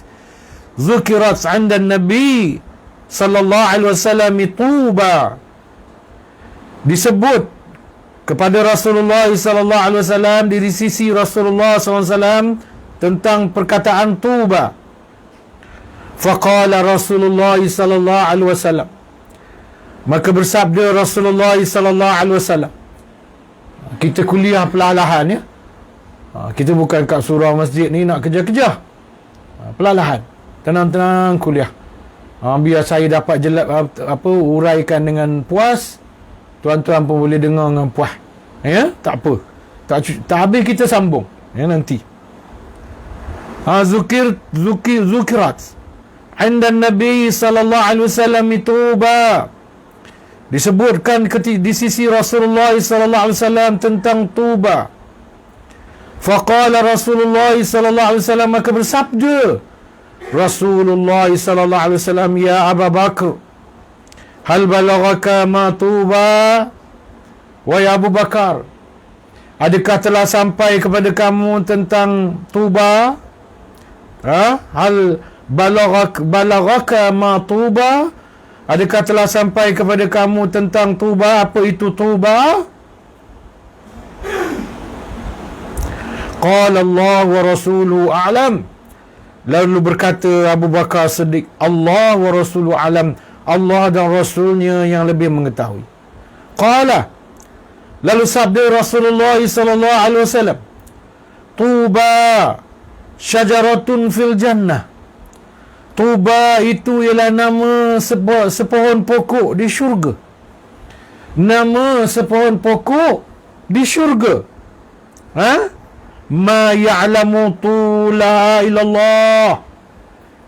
sallallahu alaihi wasallam Tuba, disebut kepada Rasulullah sallallahu alaihi wasallam, di sisi Rasulullah sallallahu alaihi wasallam tentang perkataan Tuba. Faqala Rasulullah sallallahu alaihi wasallam, maka bersabda Rasulullah sallallahu alaihi wasallam. Kita kuliah perlahan ya. Kita bukan kat surau masjid ni nak kejar-kejar. Perlahan, tenang-tenang kuliah. Biar saya dapat uraikan dengan puas, tuan-tuan pun boleh dengar dengan puas. Ya, tak apa. Tak habis kita sambung. Ya, nanti. Zukirat 'inda Nabi sallallahu alaihi wasallam Tuba, disebutkan di sisi Rasulullah sallallahu alaihi wasallam tentang Tuba. Faqala Rasulullah sallallahu alaihi wasallam, maka bersabda Rasulullah sallallahu alaihi wasallam, ya Abu Bakar, hal balaghaka ma Tuba? Wahai Abu Bakar, adakah telah sampai kepada kamu tentang Tuba? Hal balaghaka ma Tuba? Adakah telah sampai kepada kamu tentang Tuba? Apa itu Tuba? Qala Allah wa rasuluhu a'lam. Lalu berkata Abu Bakar Siddiq, Allah wa rasuluhu a'lam, Allah dan Rasulnya yang lebih mengetahui. Qala, lalu sabda Rasulullah sallallahu alaihi wasallam, Tuba syajaratun fil jannah. Tuba itu ialah nama sepohon pokok di syurga. Nama sepohon pokok di syurga. Ma ya'lamu tula ilallah,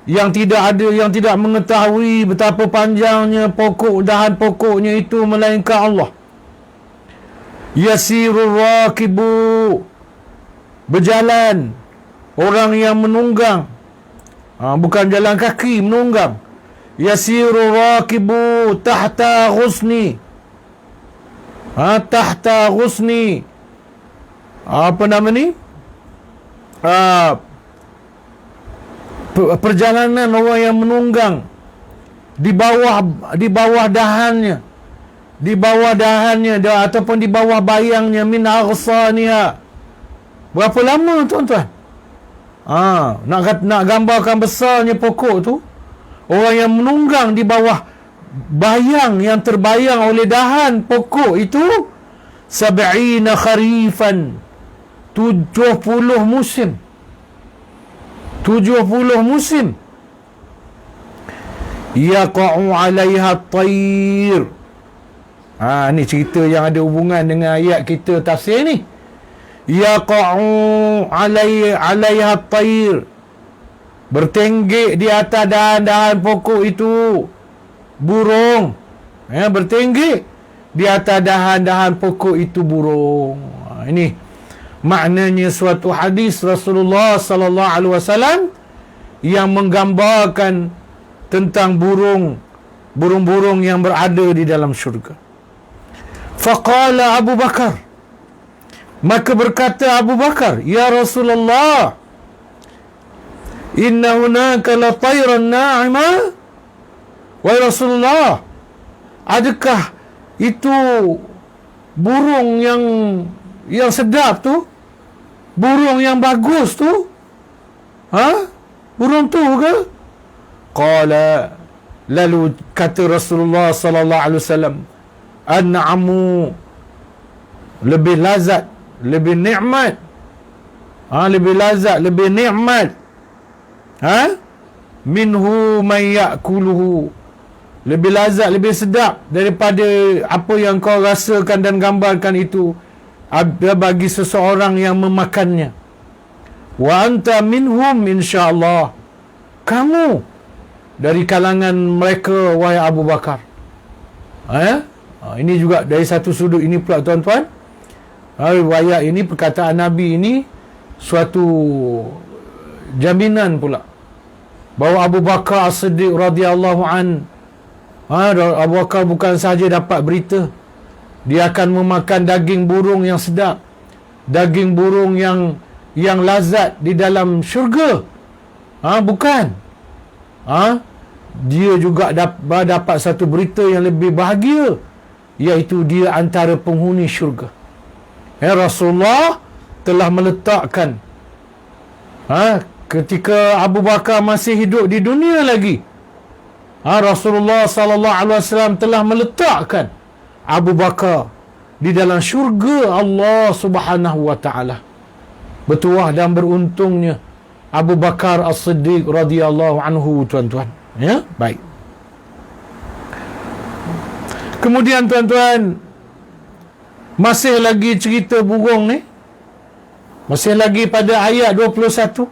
yang tidak mengetahui betapa panjangnya dahan pokoknya itu melainkan Allah. Yasirur rakibu, berjalan orang yang menunggang, bukan jalan kaki, menunggang. Yasirur rakibu tahta ghusni, tahta ghusni, apa nama ni, perjalanan orang yang menunggang di bawah dahannya, ataupun di bawah bayangnya, min aghsaniha. Berapa lama tuan-tuan? Nak gambarkan besarnya pokok tu, orang yang menunggang di bawah bayang yang terbayang oleh dahan pokok itu, 70 kharifan, 70 musim. 70 musim. Yaqa'u 'alaiha at-tayr. Ni cerita yang ada hubungan dengan ayat kita tafsir ni. Yaqa'u 'alaiha at-tayr. Bertenggek di atas dahan-dahan pokok itu burung. Bertenggek di atas dahan-dahan pokok itu burung. Ini maknanya suatu hadis Rasulullah sallallahu alaihi wasallam yang menggambarkan tentang burung-burung yang berada di dalam syurga. Faqala Abu Bakar, maka berkata Abu Bakar, ya Rasulullah, inna hunaka la tayran na'ima. Wahai Rasulullah, adakah itu burung yang sedap tu, burung yang bagus tu? Burung tu ke? Qala, lalu kata Rasulullah sallallahu alaihi wasallam, an'amu, lebih lazat, lebih nikmat. Lebih lazat, lebih nikmat. Minhu man ya'kuluhu, lebih lazat, lebih sedap daripada apa yang kau rasakan dan gambarkan itu bagi seseorang yang memakannya. Wa anta minhum insyaallah, kamu dari kalangan mereka wahai Abu Bakar. Ini juga dari satu sudut ini pula tuan-tuan, riwayat ini, perkataan Nabi ini suatu jaminan pula bahawa Abu Bakar As-Siddiq radhiyallahu an, Abu Bakar bukan sahaja dapat berita dia akan memakan daging burung yang sedap, daging burung yang lazat di dalam syurga. Bukan. Dia juga dapat satu berita yang lebih bahagia, iaitu dia antara penghuni syurga. Rasulullah telah meletakkan, ketika Abu Bakar masih hidup di dunia lagi, Rasulullah sallallahu alaihi wasallam telah meletakkan Abu Bakar di dalam syurga Allah Subhanahu wa taala. Bertuah dan beruntungnya Abu Bakar As-Siddiq radhiyallahu anhu tuan-tuan. Baik. Kemudian tuan-tuan, masih lagi cerita burung ni. Masih lagi pada ayat 21.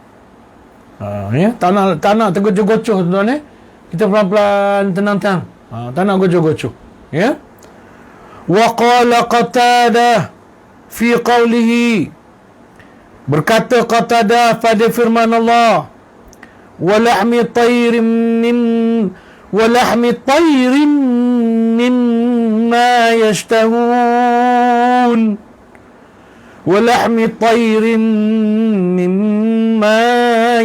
Tak nak tergocoh-gocoh tuan-tuan. Kita pelan-pelan, tenang-tenang. Tak nak gocoh-gocoh. Wa qala Qatadah fi qawlihi, berkata Qatadah pada firman Allah, walahmi tayrin mimma yashtahun, walahmi tayrin mimma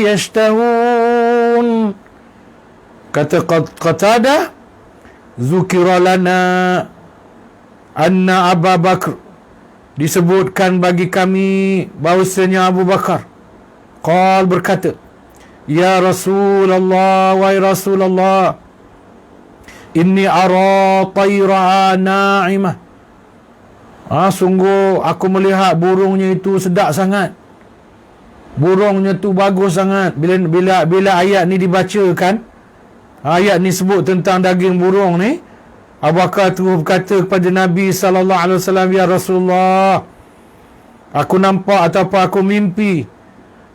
yashtahun. Kata Qatadah, zukira lana anna Abu Bakr, disebutkan bagi kami bahawasanya Abu Bakar qal, berkata, ya Rasulullah, wahai Rasulullah, inni ara tayra na'imah, sungguh aku melihat burungnya itu sedap sangat, burungnya tu bagus sangat. Bila ayat ni dibacakan, ayat ni sebut tentang daging burung ni, Abu Bakar tu berkata kepada Nabi sallallahu alaihi wasallam, ya Rasulullah, aku nampak ataupun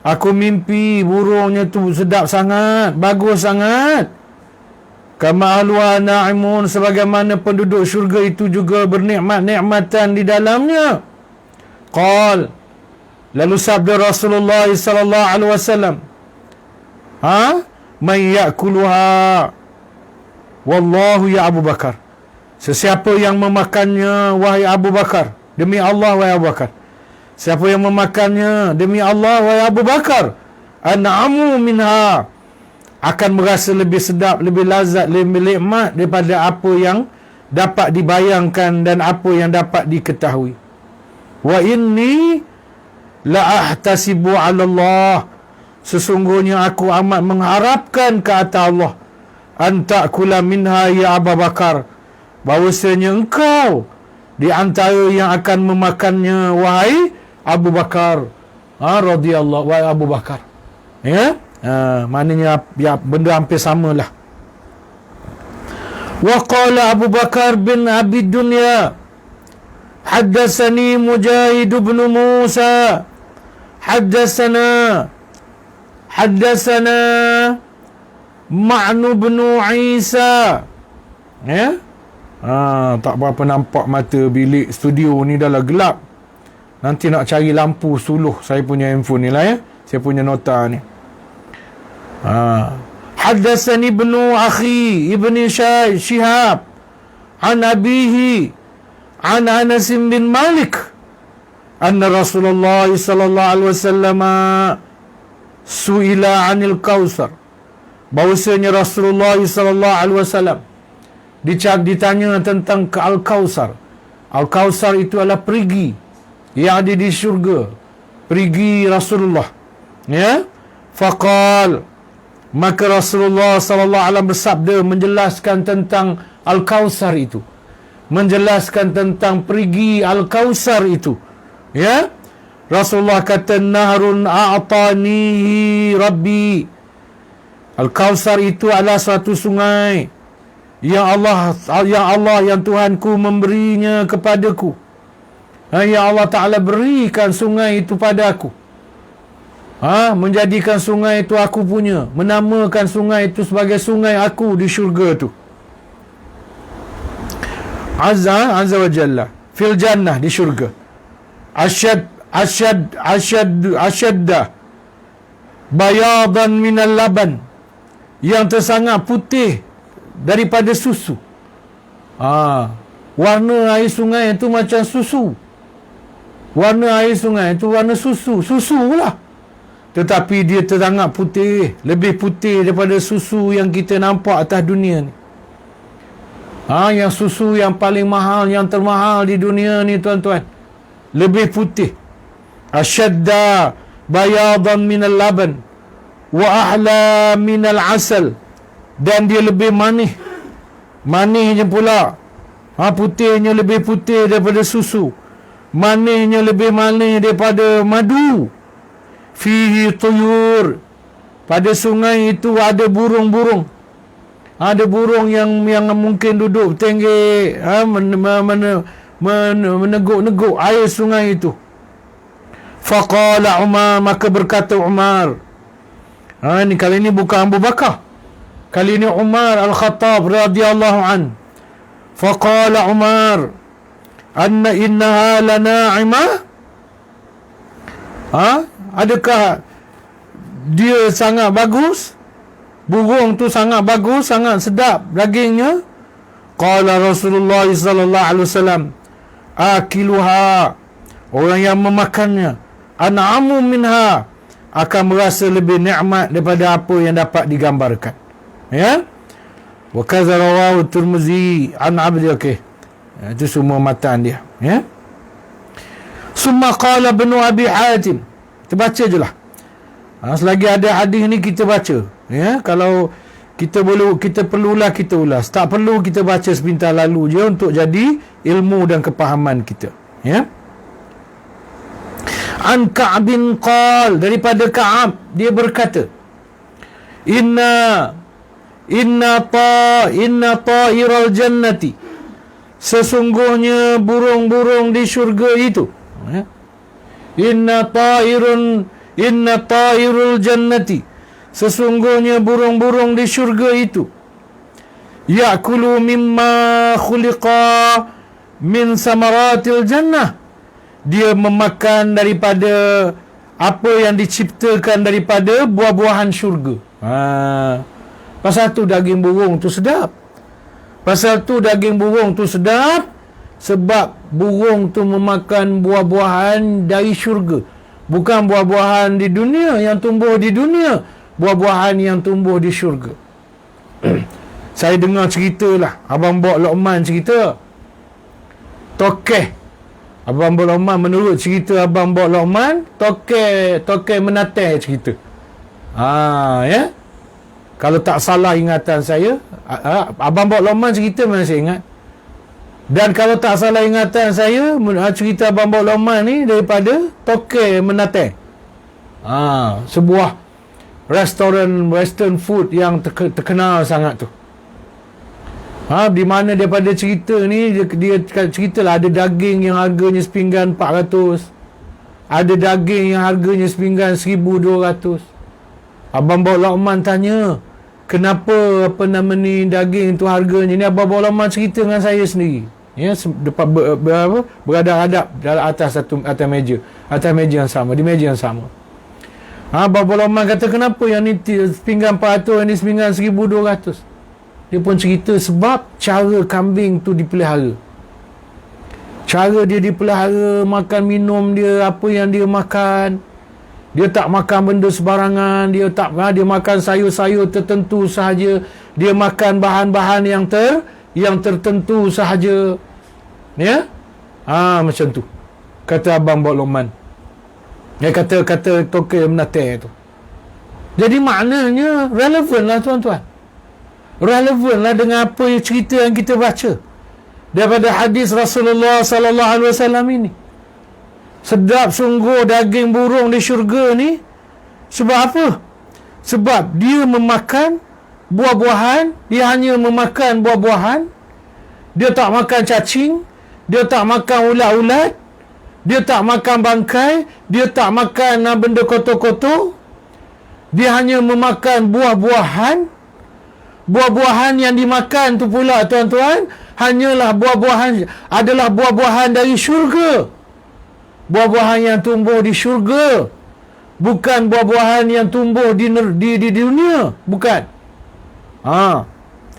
aku mimpi burungnya tu sedap sangat, bagus sangat. Kama ahluha na'imun, sebagaimana penduduk syurga itu juga bernikmat-nikmatan di dalamnya. Qal, lalu sabda Rasulullah sallallahu alaihi wasallam, man ya'kuluha, wallahu ya Abu Bakar, sesiapa yang memakannya wahai Abu Bakar, demi Allah wahai Abu Bakar, siapa yang memakannya demi Allah wahai Abu Bakar, an'amu minha, akan merasa lebih sedap, lebih lazat, lebih nikmat daripada apa yang dapat dibayangkan dan apa yang dapat diketahui. Wa inni la ahtasibu 'ala Allah, sesungguhnya aku amat mengharapkan ke atas Allah, an ta'kula minha ya Abu Bakar, bahawasanya engkau di antara yang akan memakannya wahai Abu Bakar, radhiyallahu wa Abu Bakar. Ya, maknanya ya, benda hampir samalah. Wa qala Abu Bakar bin Abi Dunya, haddatsani Mujahid bin Musa, haddatsana Ma'nu bin Isa. Ya, tak berapa nampak mata bilik studio ni dah lah gelap. Nanti nak cari lampu suluh saya punya handphone ni lah ya. Saya punya nota ni. Haddatsani ibnu akhi ibni Shihab an abihi an Anas bin Malik anna Rasulullah sallallahu alaihi wasallam suila 'anil Kautsar, bahwasanya Rasulullah sallallahu alaihi wasallam ditanya tentang ke Al-Kautsar. Al-Kautsar itu adalah perigi yang ada di syurga, perigi Rasulullah. Ya, faqal, maka Rasulullah sallallahu alaihi wasallam bersabda menjelaskan tentang Al-Kautsar itu, menjelaskan tentang perigi Al-Kautsar itu. Ya, Rasulullah kata, nahrun a'tanihi rabbi, Al-Kautsar itu adalah suatu sungai yang yang Tuhanku memberinya kepadaku. Yang Allah Ta'ala berikan sungai itu padaku. Menjadikan sungai itu aku punya, menamakan sungai itu sebagai sungai aku di syurga tu. Azza wa Jalla fil jannah, di syurga. Asyadda bayadan minal laban, yang tersangat putih daripada susu. Warna air sungai itu macam susu. Warna air sungai itu warna susu lah. Tetapi dia tersangat putih, lebih putih daripada susu yang kita nampak atas dunia ni. Yang susu yang paling mahal, yang termahal di dunia ni tuan-tuan, lebih putih. Asyadda bayadan minal laban wa ahla minal asal, dan dia lebih manis. Manisnya pula, putihnya lebih putih daripada susu, manisnya lebih manis daripada madu. Fihi tuyur, pada sungai itu ada burung-burung. Ada burung yang mungkin duduk tinggi, meneguk-neguk air sungai itu. Faqala Umar, maka berkata Umar, ni kali ini bukan Abu Bakar, kali ini Umar Al-Khattab radhiyallahu an. Faqala Umar, anna innaha lana'imah. Adakah dia sangat bagus? Burung tu sangat bagus, sangat sedap dagingnya. Qala Rasulullah sallallahu alaihi wasallam, akiluha, orang yang memakannya, an'amu minha, akan merasa lebih nikmat daripada apa yang dapat digambarkan. Ya, wa kadza rawahu Tirmizi an Abdi. Okey, itu semua matan dia. Ya, summa qala Ibnu Abi Hatim, kita baca je lah. Selagi ada hadis ni kita baca. Ya, kalau kita perlulah kita ulas, tak perlu kita baca sepintas lalu je untuk jadi ilmu dan kepahaman kita. Ya, an Ka'bin qal, daripada Ka'ab dia berkata, inna ta'iral jannati, sesungguhnya burung-burung di syurga itu. Ya, inna ta'irul jannati, sesungguhnya burung-burung di syurga itu, ya'kulu mimma khuliqa min samaratil jannah, dia memakan daripada apa yang diciptakan daripada buah-buahan syurga. Pasal tu daging burung tu sedap. Sebab burung tu memakan buah-buahan dari syurga, bukan buah-buahan di dunia yang tumbuh di dunia. buah-buahan yang tumbuh di syurga. Saya dengar cerita lah, Abang Bok Lokman cerita. Tokeh Abang Bok Lokman, menurut cerita Abang Bok Lokman, Tokeh Menatai cerita. Ya. Kalau tak salah ingatan saya, Abang Bok Lokman cerita memang saya ingat. Dan kalau tak salah ingatan saya, cerita Abang Bok Lokman ni daripada Tokeh Menatai. Sebuah restoran western food yang terkenal sangat tu. Di mana daripada cerita ni dia cerita lah, ada daging yang harganya sepinggan 400, ada daging yang harganya sepinggan 1200. Abang Bok Lokman tanya, kenapa daging tu harganya ni? Abang Bok Lokman cerita dengan saya sendiri, ya, berhadap-hadap dalam atas meja yang sama, di meja yang sama. Abang Bok Lokman kata, kenapa yang ni sepinggan 400, yang ni sepinggan 1200? Dia pun cerita sebab cara kambing tu dipelihara. Cara dia dipelihara, makan minum dia, apa yang dia makan. Dia tak makan benda sebarangan. Dia makan sayur-sayur tertentu sahaja. Dia makan bahan-bahan yang tertentu sahaja. Ya? Macam tu. Kata Abang Bok Lokman. Dia kata Tokeh Menatai tu. Jadi maknanya relevan lah tuan-tuan. Relevan lah dengan apa yang cerita yang kita baca daripada hadis Rasulullah sallallahu alaihi wasallam ini. Sedap sungguh daging burung di syurga ni. Sebab apa? Sebab dia memakan buah-buahan. Dia hanya memakan buah-buahan. Dia tak makan cacing. Dia tak makan ulat-ulat. Dia tak makan bangkai. Dia tak makan benda kotor-kotor. Dia hanya memakan buah-buahan. Buah-buahan yang dimakan tu pula tuan-tuan, hanyalah adalah buah-buahan dari syurga. Buah-buahan yang tumbuh di syurga. Bukan buah-buahan yang tumbuh di dunia. Bukan.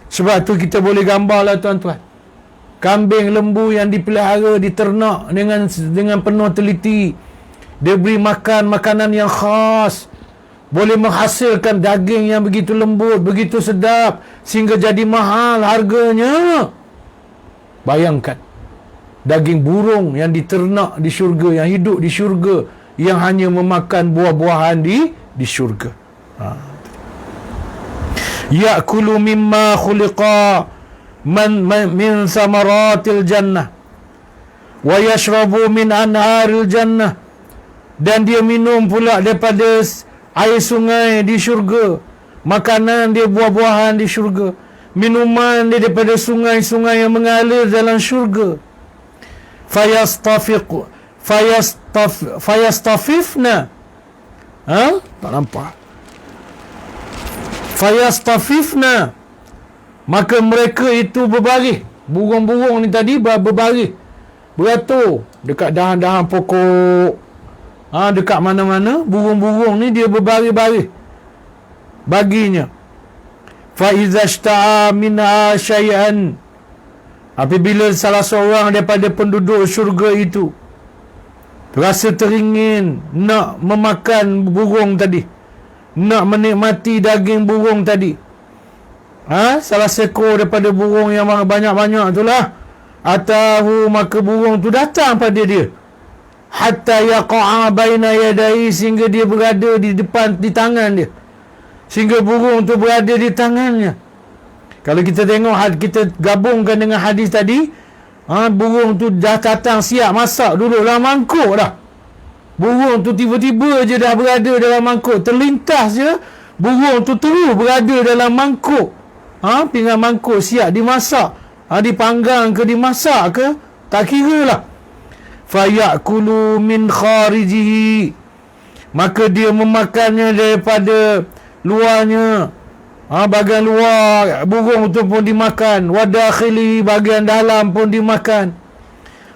Sebab tu kita boleh gambarlah tuan-tuan. Kambing lembu yang dipelihara, diternak dengan penuh teliti. Dia beri makan makanan yang khas. Boleh menghasilkan daging yang begitu lembut, begitu sedap, sehingga jadi mahal harganya. Bayangkan, daging burung yang diternak di syurga, yang hidup di syurga, yang hanya memakan buah-buahan di syurga. Ya'kulu mimma khuliqa min samaratil jannah wa yashrabu min anharil jannah. Dan dia minum pula daripada air sungai di syurga. Makanan dia buah-buahan di syurga. Minuman dia daripada sungai-sungai yang mengalir dalam syurga. Fayastafifna. Tak nampak. Fayastafifna. Maka mereka itu berbaris. Burung-burung ni tadi berbaris, beratur dekat dahan-dahan pokok. Dekat mana-mana burung-burung ni dia berbaris-baris baginya. Fa iza ishta'a minha syai'an, apabila salah seorang daripada penduduk syurga itu rasa teringin nak memakan burung tadi, nak menikmati daging burung tadi, salah seekor daripada burung yang banyak-banyak itulah, atahu, maka burung tu datang pada dia, hatta yaqa'a baina yadayhi, sehingga dia berada di depan, di tangan dia, sehingga burung tu berada di tangannya. Kalau kita tengok, kita gabungkan dengan hadis tadi, burung tu dah datang siap masak dulu dalam mangkuk dah. Burung tu tiba-tiba je dah berada dalam mangkuk, terlintas je burung tu terus berada dalam mangkuk. Pinggan mangkuk siap dimasak, dipanggang ke dimasak ke, tak kira lah. Fayakulu min kharijihi, maka dia memakannya daripada luarnya. Bahagian luar burung tu pun dimakan. Wadakhili, bahagian dalam pun dimakan.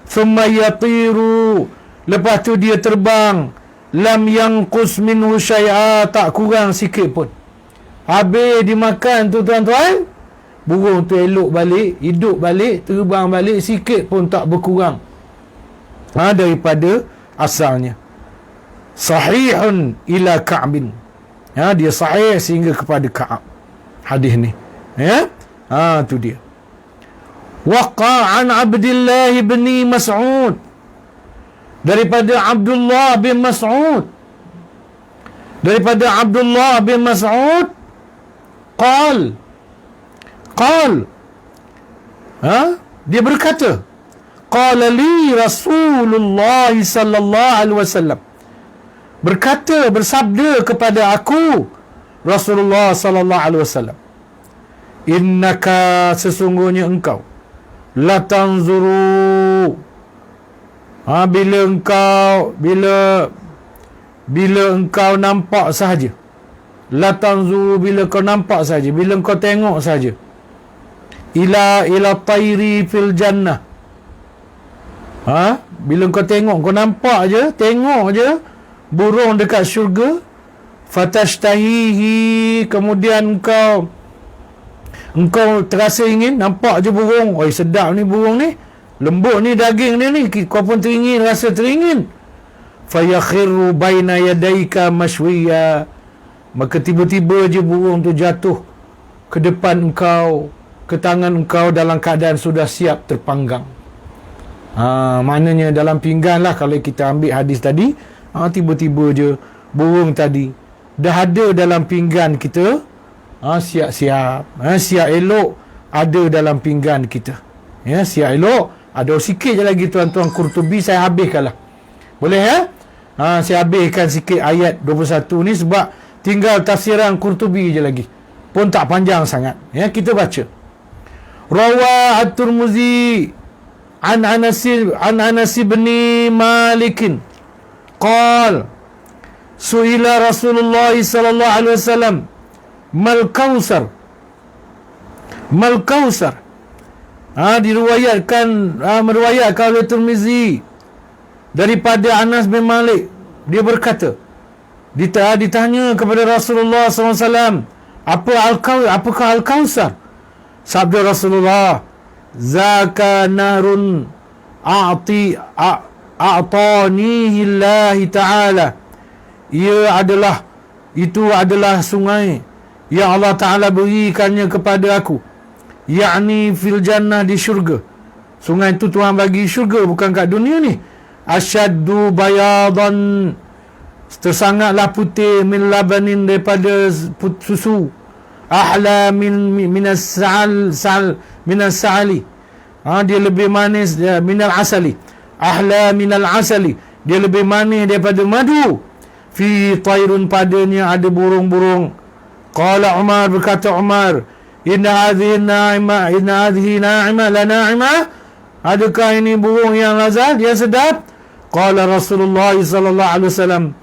Thumma yatiru, lepas tu dia terbang. Lam yanqus minhu syai'a, tak kurang sikit pun. Habis dimakan tu tuan-tuan, burung tu elok balik, hidup balik, terbang balik, sikit pun tak berkurang daripada asalnya. Sahihun ila Ka'bin, Dia sahih sehingga kepada Ka'ab hadis ni. Tu dia. Waqa'an Abdullah bin Mas'ud, daripada Abdullah bin Mas'ud, qal dia berkata, qala li Rasulullah sallallahu alaihi wasallam, bersabda kepada aku Rasulullah sallallahu alaihi wasallam, innaka, sesungguhnya engkau, la tanzuru, bila engkau nampak sahaja, la tanzuru, bila kau nampak sahaja, bila kau tengok sahaja, ila tayri fil jannah, bila kau tengok, kau nampak je, tengok je burung dekat syurga, fatashtahihi, kemudian engkau terasa ingin, nampak je burung, oi sedap ni burung ni, lembut ni daging dia ni, kau pun rasa teringin, fayakhiru baina yadaika mashwiya, maka tiba-tiba je burung tu jatuh ke depan engkau, ke tangan engkau dalam keadaan sudah siap terpanggang. Maknanya dalam pinggan lah, kalau kita ambil hadis tadi, tiba-tiba je burung tadi dah ada dalam pinggan kita, siap-siap, siap elok ada dalam pinggan kita, siap elok ada. Sikit je lagi tuan-tuan Qurtubi saya habiskan lah, boleh saya habiskan sikit ayat 21 ni, sebab tinggal tafsiran Qurtubi je lagi, pun tak panjang sangat, kita baca. Rawa at-Tirmizi an Anas bin Malik qal su'ila Rasulullah sallallahu alaihi wasallam mal kausar, meriwayatkan oleh Tirmizi daripada Anas bin Malik, dia berkata, ditanya kepada Rasulullah SAW, apakah al-kausar? Sabda Rasulullah, zaka narun a'tanihi Allah Ta'ala, itu adalah sungai yang Allah Ta'ala berikannya kepada aku, yakni fil jannah, di syurga. Sungai itu Tuhan bagi syurga, bukan kat dunia ni. Asyaddu bayadan, tersangatlah putih, min labanin, daripada susu, ahla minas sa'ali, dia lebih manis, minal asali, ahla minal asali, dia lebih manis daripada madu, fi tayrun, padanya ada burung-burung. Qala Umar, berkata Umar, inna hadhihi na'imah la na'imah, adakah ini burung yang lazat, yang sedap? Qala Rasulullah sallallahu alaihi wasallam,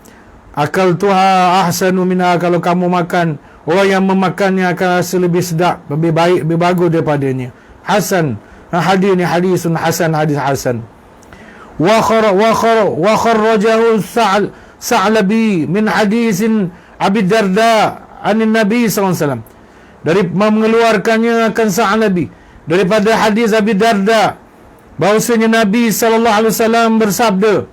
akaltuha ahsanu minha, kalau kamu makan, orang yang memakannya akan rasa lebih sedap, lebih baik, lebih bagus daripadanya. Hasan, hadis ni hadisun hasan, hadis hasan. Wa kharrajahu Sa'labi min hadisin Abi Darda anin Nabi SAW, dari mengeluarkannya akan Sa'labi daripada hadis Abi Darda, bahawasanya Nabi SAW bersabda,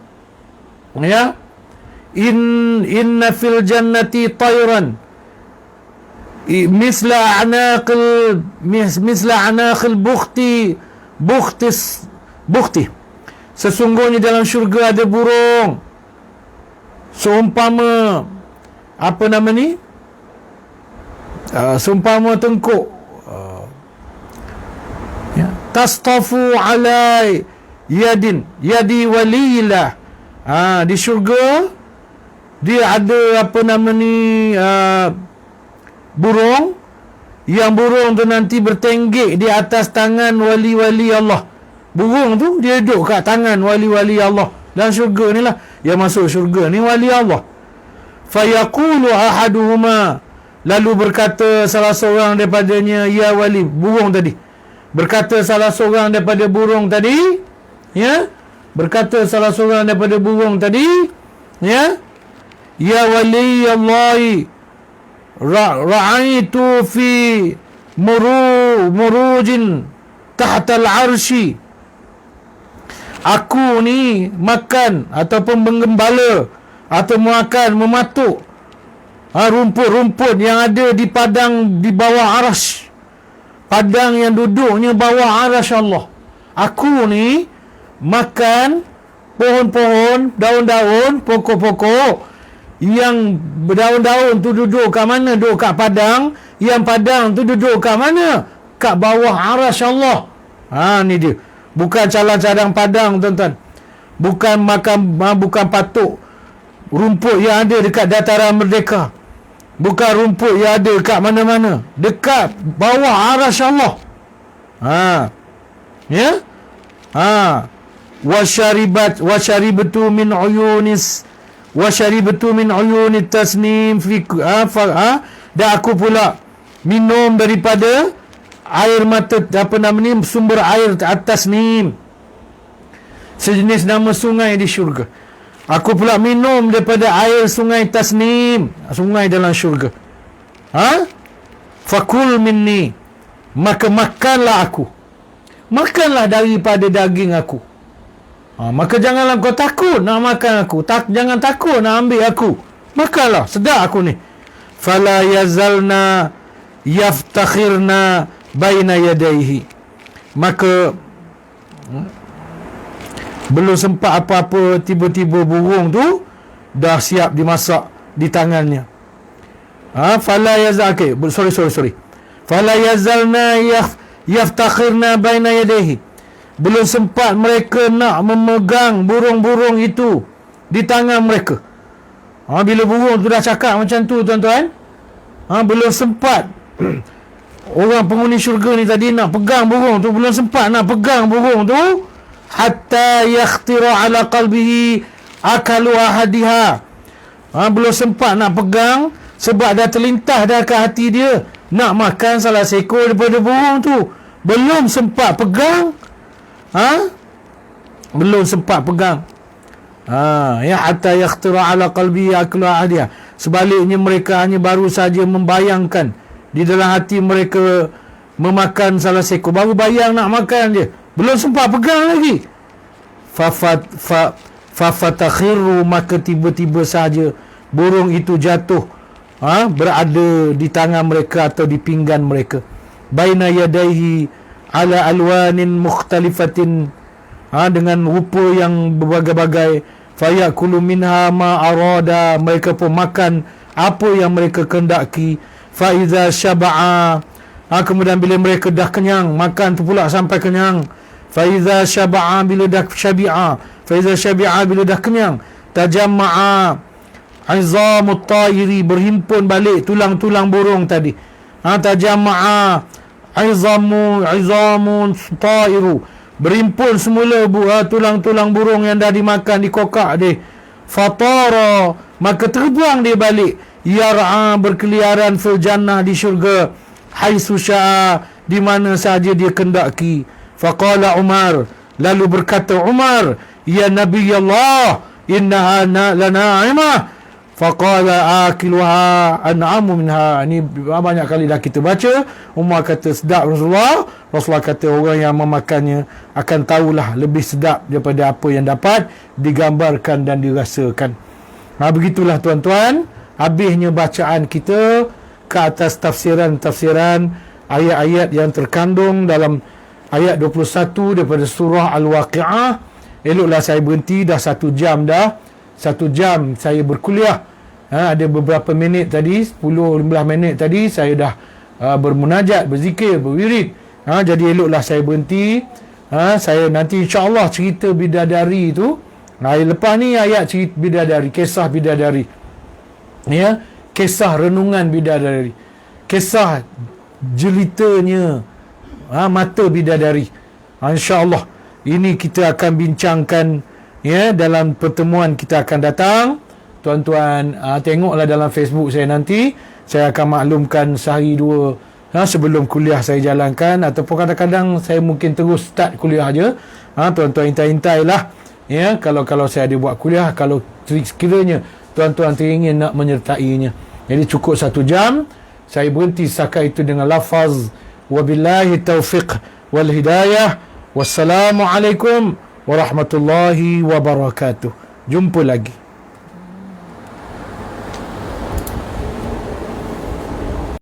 inna fil jannati tayran misla anaqil bukhti, sesungguhnya dalam syurga ada burung seumpama seumpama tengkuk, tastafu ala yadi waliyillah. Di syurga dia ada burung, yang burung tu nanti bertenggek di atas tangan wali-wali Allah. Burung tu dia duduk kat tangan wali-wali Allah dalam syurga ni lah, yang masuk syurga ni wali Allah. Fayaqulu ahaduhuma, lalu berkata salah seorang daripadanya, ya wali, burung tadi, berkata salah seorang daripada burung tadi, berkata salah seorang daripada burung tadi, ya wali Allahi, ra'aitu fi murujin tahta al-arshi, aku ni makan ataupun menggembala atau mematuk rumput-rumput yang ada di padang di bawah arasy. Padang yang duduknya bawah arasy Allah. Aku ni makan pohon-pohon, daun-daun, pokok-pokok yang berdaun-daun tu duduk kat mana? Duduk kat padang. Yang padang tu duduk kat mana? Kat bawah arasy Allah. Ni dia. Bukan calang-calang padang, tuan-tuan. Bukan patuk rumput yang ada dekat dataran Merdeka. Bukan rumput yang ada kat mana-mana. Dekat bawah arasy Allah. Ya? Wasyaribtu min uyunit tasnim fi dan aku pula minum daripada air mata sumber air at-tasnim, sejenis nama sungai di syurga. Aku pula minum daripada air sungai tasnim, sungai dalam syurga. Fakul minni, maka makanlah aku. Makanlah daripada daging aku. Maka janganlah kau takut nak makan aku. Jangan takut nak ambil aku. Makanlah, sedap aku ni. Fala yazalna yaftakhirna baina yadayhi. Maka belum sempat apa-apa, tiba-tiba burung tu dah siap dimasak di tangannya. Fala yazal, sorry. Fala yazalna yaftakhirna baina yadayhi. Belum sempat mereka nak memegang burung-burung itu di tangan mereka. Bila burung tu dah cakap macam tu, tuan-tuan, belum sempat orang penghuni syurga ni tadi nak pegang burung tu, belum sempat nak pegang burung tu, hatta yakhtira ala qalbihi akalu ahadiha. Belum sempat nak pegang, sebab dah terlintas dah ke hati dia nak makan salah seekor daripada burung tu. Belum sempat pegang. Belum sempat pegang. Ya, hatta yakhtira ala qalbi aklu ahadiha. Sebaliknya mereka hanya baru saja membayangkan di dalam hati mereka memakan salah seekor, baru bayang nak makan je, belum sempat pegang lagi. Fafatakhiru, maka tiba-tiba saja burung itu jatuh, berada di tangan mereka atau di pinggan mereka. Baina yadaihi ala alwanin mukhtalifatin, dengan rupa yang berbagai-bagai. Fayakulu minha ma arada, mereka pun makan apa yang mereka kehendaki. Fa iza syaba'a, kemudian bila mereka dah kenyang, makan tu pula sampai kenyang. Fa iza syaba'a, bila dah syabi'a. Fa iza syabi'a, bila dah kenyang. Tajamma'a izamut tayri, berhimpun balik tulang-tulang burung tadi. Tajamma'a izamun tairu, berimpun semula tulang-tulang burung yang dah dimakan, dikokak dia. Fatara, maka terbuang dia balik. Yar'a, berkeliaran fil jannah, di syurga. Haitsu syaa, di mana saja dia kendaki. Faqala Umar, lalu berkata Umar, ya Nabi Allah, innaha lana'imah. Faqala akiluha an'amu minha. Ini banyak kali dah kita baca. Umar kata sedap Rasulullah. Rasulullah kata orang yang memakannya akan tahulah lebih sedap daripada apa yang dapat digambarkan dan dirasakan. Begitulah tuan-tuan, habisnya bacaan kita ke atas tafsiran ayat-ayat yang terkandung dalam ayat 21 daripada surah Al-Waqi'ah. Eloklah saya berhenti, dah 1 jam dah. 1 jam saya berkuliah. Ada beberapa minit tadi, 10-15 minit tadi saya dah bermunajat, berzikir, berwirid. Jadi eloklah saya berhenti. Saya nanti insya-Allah cerita bidadari tu. Lepas ni ayat cerita bidadari, kisah bidadari. Ya, kisah renungan bidadari. Kisah jelitanya mata bidadari. Insya-Allah ini kita akan bincangkan ya dalam pertemuan kita akan datang. Tuan-tuan tengoklah dalam Facebook saya nanti. Saya akan maklumkan sehari 2 sebelum kuliah saya jalankan, ataupun kadang-kadang saya mungkin terus start kuliah aja. Tuan-tuan intai-intailah ya, kalau saya ada buat kuliah, kalau sekiranya tuan-tuan teringin nak menyertainya. Jadi cukup 1 jam. Saya berhenti setakat itu dengan lafaz wabillahi taufiq wal hidayah. Wassalamualaikum warahmatullahi wabarakatuh. Jumpa lagi.